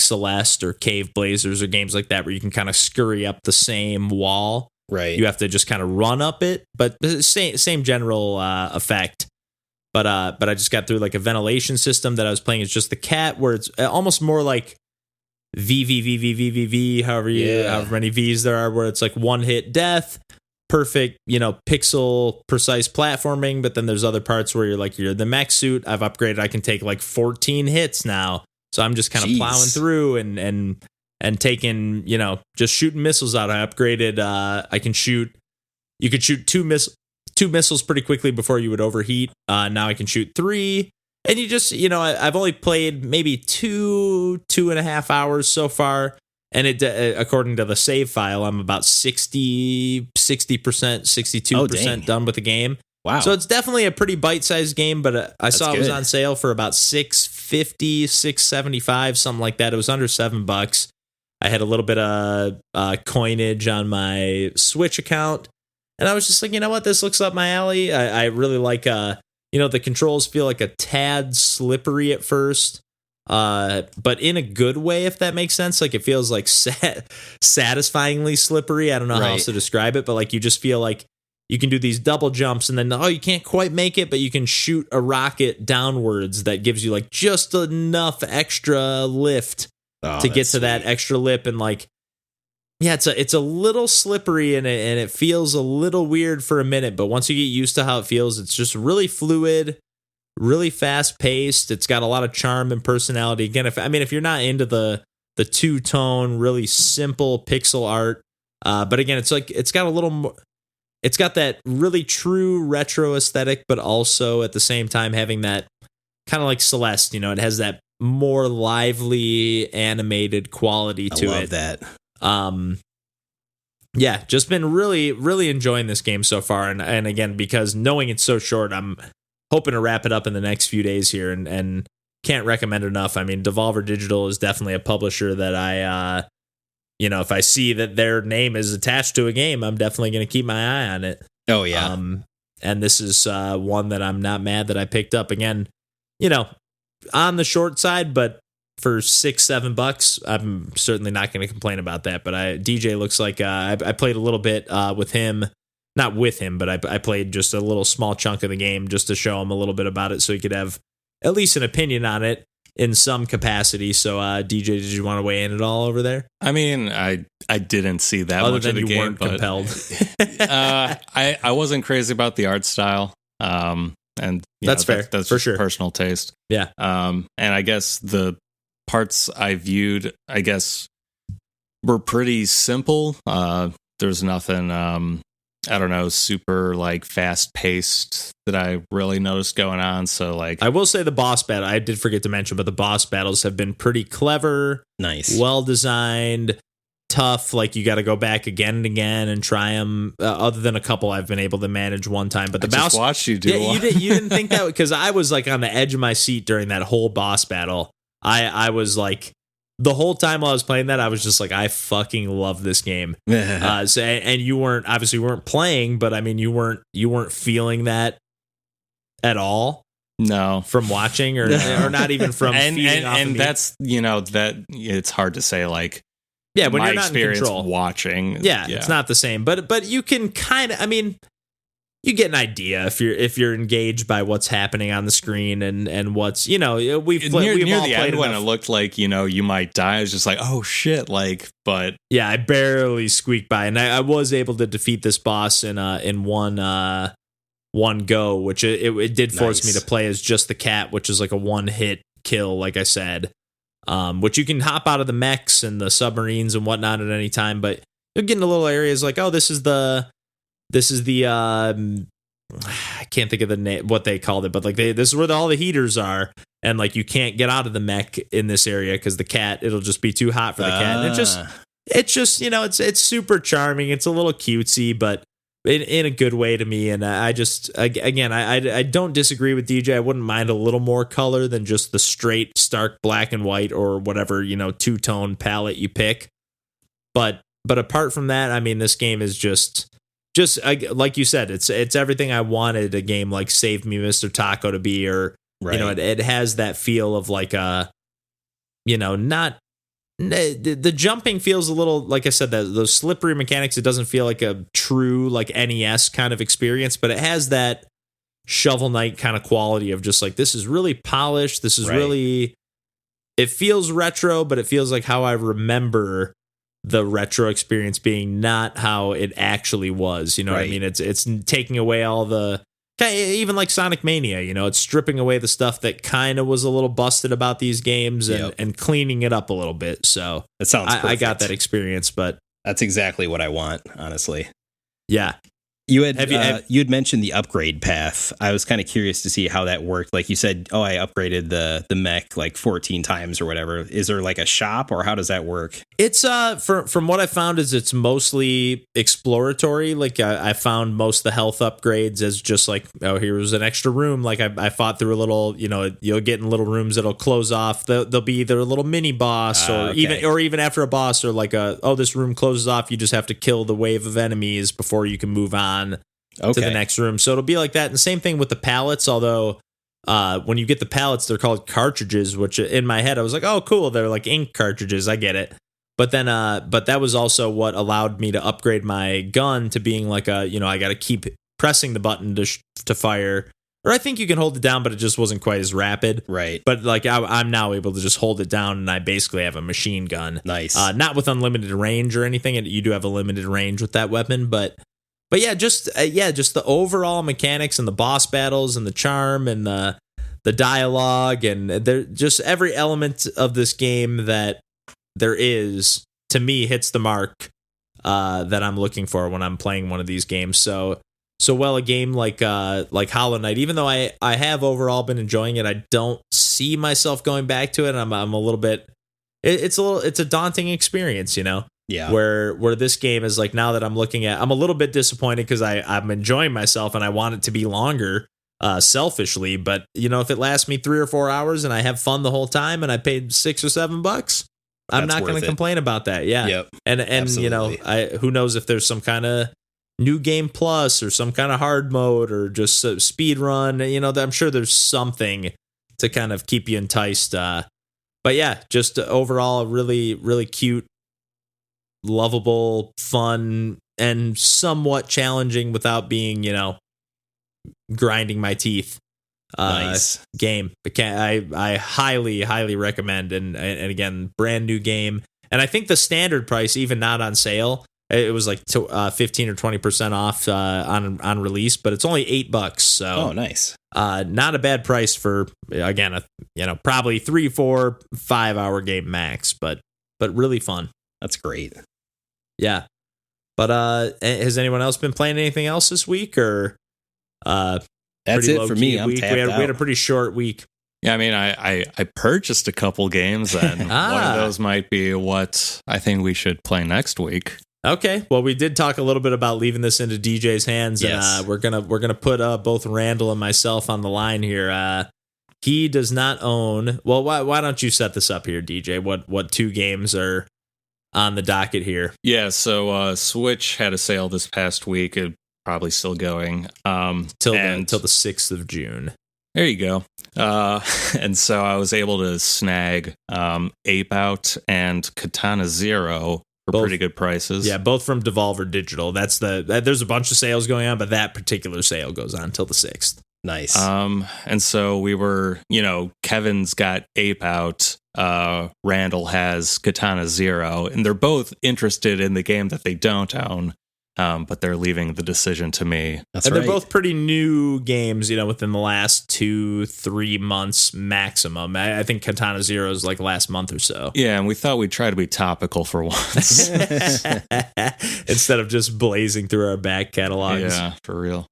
Speaker 1: Celeste or Cave Blazers or games like that where you can kind of scurry up the same wall. Right. You have to just kind of run up it, but same general effect. But I just got through like a ventilation system that I was playing as just the cat, where it's almost more like V, however many V's there are, where it's like one hit death, perfect, pixel precise platforming. But then there's other parts where you're the mech suit. I've upgraded. I can take like 14 hits now. So I'm just kind of plowing through and taking, just shooting missiles out. I upgraded. You could shoot two missiles pretty quickly before you would overheat. Now I can shoot 3. And you just, I've only played maybe 2.5 hours so far. And it, according to the save file, I'm about 60%, 62% done with the game. Wow. So it's definitely a pretty bite-sized game, but I saw it was on sale for about $6.50, $6.75, something like that. It was under $7. I had a little bit of coinage on my Switch account, and I was just like, you know what, this looks up my alley. I really like, the controls feel like a tad slippery at first, but in a good way, if that makes sense. Like it feels like satisfyingly slippery. I don't know how else to describe it, but like you just feel like you can do these double jumps and then, you can't quite make it, but you can shoot a rocket downwards that gives you like just enough extra lift to get to that extra lip. And like, yeah, it's a little slippery and it feels a little weird for a minute, but once you get used to how it feels, it's just really fluid, really fast paced. It's got a lot of charm and personality. Again, if you're not into the two-tone, really simple pixel art, but again, it's got a little more. It's got that really true retro aesthetic, but also at the same time having that kind of like Celeste, it has that more lively animated quality to it.
Speaker 2: I love that.
Speaker 1: Yeah, just been really, really enjoying this game so far. And again, because knowing it's so short, I'm hoping to wrap it up in the next few days here, and can't recommend enough. I mean, Devolver Digital is definitely a publisher that I, if I see that their name is attached to a game, I'm definitely going to keep my eye on it.
Speaker 2: Oh, yeah.
Speaker 1: And this is one that I'm not mad that I picked up. Again, on the short side, but for $6-7, I'm certainly not going to complain about that. But DJ looks like I played a little bit with him. Not with him, but I played just a little small chunk of the game just to show him a little bit about it so he could have at least an opinion on it in some capacity. So, DJ, did you want to weigh in at all over there?
Speaker 3: I mean, I didn't see that
Speaker 1: Other
Speaker 3: much
Speaker 1: than
Speaker 3: of the
Speaker 1: you
Speaker 3: game,
Speaker 1: weren't
Speaker 3: but
Speaker 1: compelled.
Speaker 3: I wasn't crazy about the art style. And
Speaker 1: that's fair.
Speaker 3: That's
Speaker 1: for
Speaker 3: just
Speaker 1: sure.
Speaker 3: Personal taste.
Speaker 1: Yeah.
Speaker 3: And I guess the parts I viewed, were pretty simple. There's nothing, I don't know, super like fast paced that I really noticed going on. So like,
Speaker 1: I will say the boss battle, I did forget to mention, but the boss battles have been pretty clever,
Speaker 2: nice,
Speaker 1: well designed, tough. Like you got to go back again and again and try them. Other than a couple I've been able to manage one time, but the boss,
Speaker 3: just watched you do.
Speaker 1: Yeah, you didn't think that, because I was like on the edge of my seat during that whole boss battle. I was like, the whole time while I was playing that, I was just like, I fucking love this game. And you weren't playing, but I mean, you weren't feeling that at all.
Speaker 3: No,
Speaker 1: from watching or not even from feeding off of me.
Speaker 3: That's that it's hard to say like.
Speaker 1: Yeah, when
Speaker 3: my
Speaker 1: you're not
Speaker 3: experience
Speaker 1: in control,
Speaker 3: watching.
Speaker 1: Yeah, it's not the same. But you can kind of, I mean, you get an idea if you're engaged by what's happening on the screen and what's, we've
Speaker 3: near
Speaker 1: all
Speaker 3: the
Speaker 1: played
Speaker 3: end when it
Speaker 1: enough.
Speaker 3: looked like you might die. I was just like, oh shit, like, but
Speaker 1: yeah, I barely squeaked by, and I was able to defeat this boss in one go, which it did force me to play as just the cat, which is like a one hit kill, like I said, which you can hop out of the mechs and the submarines and whatnot at any time, but you'll get into little areas like, oh, this is the I can't think of the name, what they called it, but like this is where all the heaters are, and like you can't get out of the mech in this area because the cat, it'll just be too hot for the cat, and it's just it's super charming. It's a little cutesy, but in a good way to me. And I don't disagree with DJ. I wouldn't mind a little more color than just the straight stark black and white or whatever two-tone palette you pick. But apart from that, I mean, this game is just like you said, it's everything I wanted a game like Save Me, Mr. Taco to be, or
Speaker 2: right.
Speaker 1: It has that feel of like a, not the jumping feels a little, like I said, those slippery mechanics. It doesn't feel like a true like NES kind of experience, but it has that Shovel Knight kind of quality of just like, this is really polished. This is really, it feels retro, but it feels like how I remember the retro experience being, not how it actually was. You know what I mean? It's taking away all the, even like Sonic Mania, it's stripping away the stuff that kind of was a little busted about these games and cleaning it up a little bit. So
Speaker 2: that sounds perfect.
Speaker 1: I got that experience, but
Speaker 2: that's exactly what I want, honestly.
Speaker 1: Yeah.
Speaker 2: You had mentioned the upgrade path. I was kind of curious to see how that worked. Like you said, I upgraded the mech like 14 times or whatever. Is there like a shop, or how does that work?
Speaker 1: It's from what I found is it's mostly exploratory. Like I found most of the health upgrades as just like, oh, here's an extra room. Like I fought through a little, you'll get in little rooms that'll close off. There'll be either a little mini boss even after a boss, or like this room closes off. You just have to kill the wave of enemies before you can move on to the next room. So it'll be like that. And the same thing with the pallets, although when you get the pallets, they're called cartridges, which in my head I was like, oh cool, they're like ink cartridges, I get it. But then but that was also what allowed me to upgrade my gun to being like I got to keep pressing the button to fire, or I think you can hold it down, but it just wasn't quite as rapid.
Speaker 2: Right.
Speaker 1: But like I'm now able to just hold it down, and I basically have a machine gun.
Speaker 2: Nice.
Speaker 1: Not with unlimited range or anything. You do have a limited range with that weapon, but yeah, just the overall mechanics and the boss battles and the charm and the dialogue, and there just every element of this game that there is, to me, hits the mark that I'm looking for when I'm playing one of these games. So a game like Hollow Knight, even though I have overall been enjoying it, I don't see myself going back to it. I'm a little bit. It's a daunting experience,
Speaker 2: Yeah.
Speaker 1: Where this game is like, now that I'm looking at, I'm a little bit disappointed because I'm enjoying myself and I want it to be longer. selfishly, but if it lasts me 3 or 4 hours and I have fun the whole time and I paid $6 or $7, I'm not going to complain about that. Yeah.
Speaker 2: Yep.
Speaker 1: And
Speaker 2: Absolutely.
Speaker 1: who knows if there's some kind of new game plus or some kind of hard mode or just speed run, I'm sure there's something to kind of keep you enticed. But yeah, just overall a really, really cute, lovable, fun, and somewhat challenging without being, grinding my teeth.
Speaker 2: Nice
Speaker 1: game. I highly, highly recommend. And again, brand new game. And I think the standard price, even not on sale, it was like 15 or 20% off on release, but it's only $8. So
Speaker 2: nice.
Speaker 1: Not a bad price for, again, probably 3, 4, 5 hour game max, but really fun.
Speaker 2: That's great.
Speaker 1: Yeah. But has anyone else been playing anything else this week, or
Speaker 2: that's it for me? I'm tapped out.
Speaker 1: We had a pretty short week.
Speaker 3: Yeah, I mean, I purchased a couple games, and one of those might be what I think we should play next week.
Speaker 1: Okay, well, we did talk a little bit about leaving this into DJ's hands,
Speaker 2: yes.
Speaker 1: And we're gonna put both Randall and myself on the line here. He does not own. Well, why don't you set this up here, DJ? What 2 games are on the docket here?
Speaker 3: Yeah, so Switch had a sale this past week. It's probably still going
Speaker 1: till the 6th of June.
Speaker 3: There you go. And so I was able to snag Ape Out and Katana Zero for pretty good prices.
Speaker 1: Yeah, both from Devolver Digital. There's a bunch of sales going on, but that particular sale goes on till the 6th.
Speaker 2: Nice.
Speaker 3: And so we were, Kevin's got Ape Out, Randall has Katana Zero, and they're both interested in the game that they don't own. But they're leaving the decision to me.
Speaker 2: That's
Speaker 1: and
Speaker 2: right.
Speaker 1: They're both pretty new games, within the last 2-3 months maximum. I think Katana Zero is like last month or so.
Speaker 3: Yeah, and we thought we'd try to be topical for once.
Speaker 1: Instead of just blazing through our back catalogs.
Speaker 3: Yeah, for real.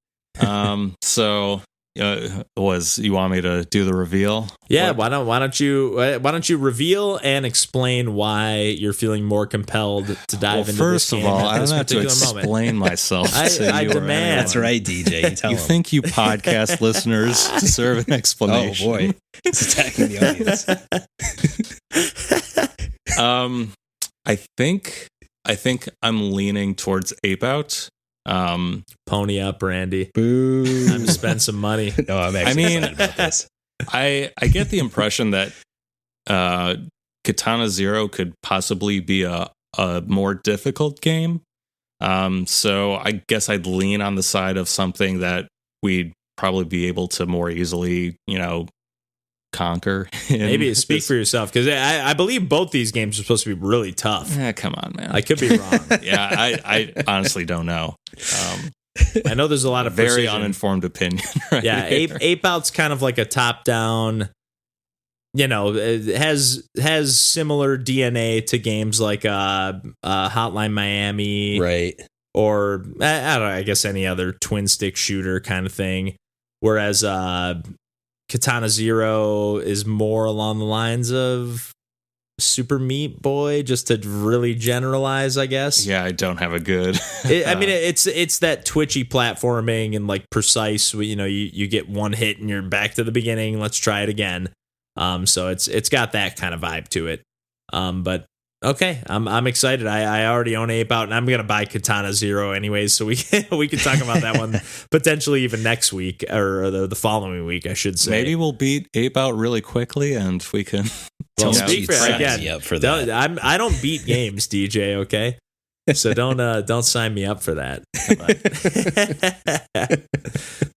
Speaker 3: So you want me to do the reveal?
Speaker 1: Yeah, why don't you reveal and explain why you're feeling more compelled to dive into this game?
Speaker 3: First of all, I don't have to explain myself.
Speaker 1: I demand.
Speaker 2: That's right, DJ. You tell
Speaker 3: you
Speaker 2: them.
Speaker 3: Think you podcast listeners deserve an explanation?
Speaker 2: Oh boy, it's attacking the
Speaker 3: audience. I think I'm leaning towards Ape Out.
Speaker 1: Pony up, Randy.
Speaker 2: Boo.
Speaker 1: Time to spend some money.
Speaker 2: No, I'm actually excited about this.
Speaker 3: I get the impression that Katana Zero could possibly be a more difficult game. So I guess I'd lean on the side of something that we'd probably be able to more easily, conquer.
Speaker 1: Maybe speak for yourself, because I believe both these games are supposed to be really tough.
Speaker 3: Yeah, come on, man.
Speaker 1: I could be wrong.
Speaker 3: Yeah, I honestly don't know.
Speaker 1: I know there's a lot of
Speaker 3: very
Speaker 1: precision.
Speaker 3: uninformed opinion. Right
Speaker 1: yeah, Ape Out's kind of like a top down. It has similar DNA to games like Hotline Miami,
Speaker 2: right?
Speaker 1: Or I don't know, I guess any other twin stick shooter kind of thing. Whereas Katana Zero is more along the lines of Super Meat Boy, just to really generalize, I guess.
Speaker 3: Yeah, I don't have a good.
Speaker 1: I mean, it's that twitchy platforming and like precise. You get one hit and you're back to the beginning. Let's try it again. So it's got that kind of vibe to it. But okay, I'm excited. I already own Ape Out, and I'm gonna buy Katana Zero anyways, so we can talk about that one potentially even next week or the following week, I should say.
Speaker 3: Maybe we'll beat Ape Out really quickly, and we can.
Speaker 1: Well, speak for again.
Speaker 2: For that.
Speaker 1: I don't beat games, DJ. Okay, so don't sign me up for that.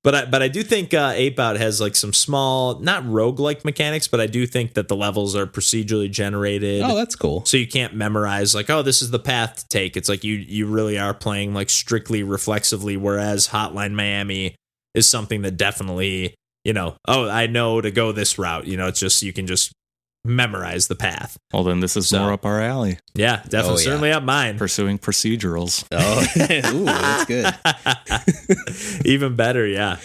Speaker 1: But I do think Ape Out has like some small, not roguelike mechanics, but I do think that the levels are procedurally generated.
Speaker 2: Oh, that's cool.
Speaker 1: So you can't memorize like, oh, this is the path to take. It's like you really are playing like strictly reflexively, whereas Hotline Miami is something that definitely, oh, I know to go this route. It's just you can just memorize the path.
Speaker 3: Well, then this is more up our alley.
Speaker 1: Yeah, definitely. Certainly up mine.
Speaker 3: Pursuing procedurals.
Speaker 2: Oh, ooh, that's good.
Speaker 1: Even better, yeah.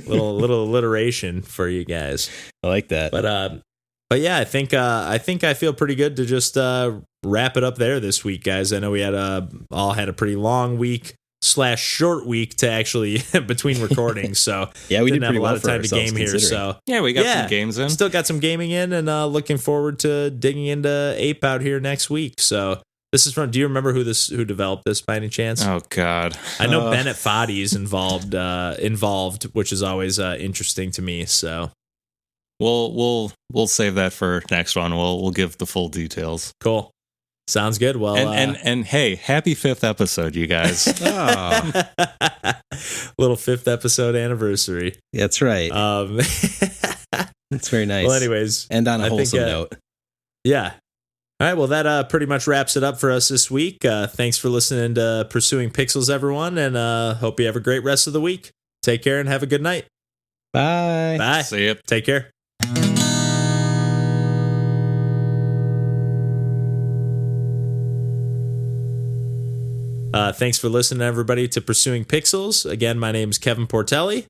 Speaker 1: Little alliteration for you guys.
Speaker 2: I like that.
Speaker 1: But yeah, I think I feel pretty good to just wrap it up there this week, guys. I know we all had a pretty long week week/short week to actually between recordings. So
Speaker 2: yeah, we
Speaker 1: didn't
Speaker 2: did
Speaker 1: have a lot
Speaker 2: well
Speaker 1: of time to game here. So
Speaker 3: yeah, we got some games in.
Speaker 1: Still got some gaming in, and looking forward to digging into Ape Out here next week. So this is from. Do you remember who developed this by any chance?
Speaker 3: Oh God,
Speaker 1: I know Bennett Foddy's involved, which is always interesting to me. So
Speaker 3: we'll save that for next one. We'll give the full details.
Speaker 1: Cool. Sounds good. Well,
Speaker 3: and hey, happy 5th episode, you guys.
Speaker 1: Little 5th episode anniversary.
Speaker 2: That's right. That's very nice.
Speaker 1: Well, anyways,
Speaker 2: and on a wholesome note.
Speaker 1: Yeah. All right. Well, that pretty much wraps it up for us this week. Thanks for listening to Pursuing Pixels, everyone, and hope you have a great rest of the week. Take care and have a good night.
Speaker 2: Bye.
Speaker 1: Bye.
Speaker 3: See ya.
Speaker 1: Take care. Thanks for listening, everybody, to Pursuing Pixels. Again, my name is Kevin Portelli.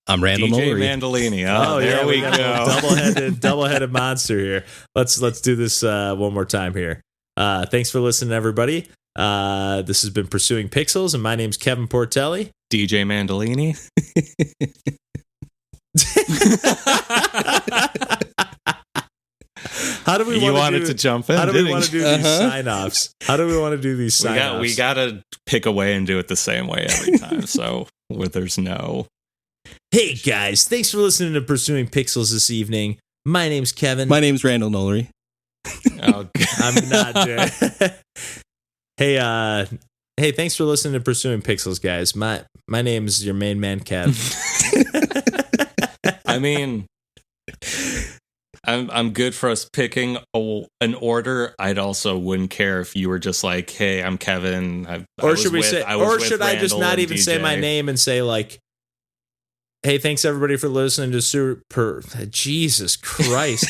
Speaker 2: I'm Randall
Speaker 3: DJ
Speaker 2: Mullery.
Speaker 3: Mandolini.
Speaker 1: Oh,
Speaker 3: there
Speaker 1: yeah,
Speaker 3: we go.
Speaker 1: Double-headed monster here. Let's do this one more time here. Thanks for listening, everybody. This has been Pursuing Pixels, and my name's Kevin Portelli.
Speaker 3: DJ Mandolini.
Speaker 1: How do we
Speaker 3: wanted to jump in?
Speaker 1: How do we want to do these sign-offs? How do we want to do these sign-offs?
Speaker 3: We gotta pick a way and do it the same way every time. So where there's no.
Speaker 1: Hey guys, thanks for listening to Pursuing Pixels this evening. My name's Kevin.
Speaker 2: My name's Randall Mullery.
Speaker 3: Oh,
Speaker 1: I'm not doing. Hey, thanks for listening to Pursuing Pixels, guys. My name is your main man, Kev.
Speaker 3: I mean, I'm good for us picking an order. I'd also wouldn't care if you were just like, "Hey, I'm Kevin."
Speaker 1: Should I just not even say my name and say like, "Hey, thanks everybody for listening to Super." Jesus Christ.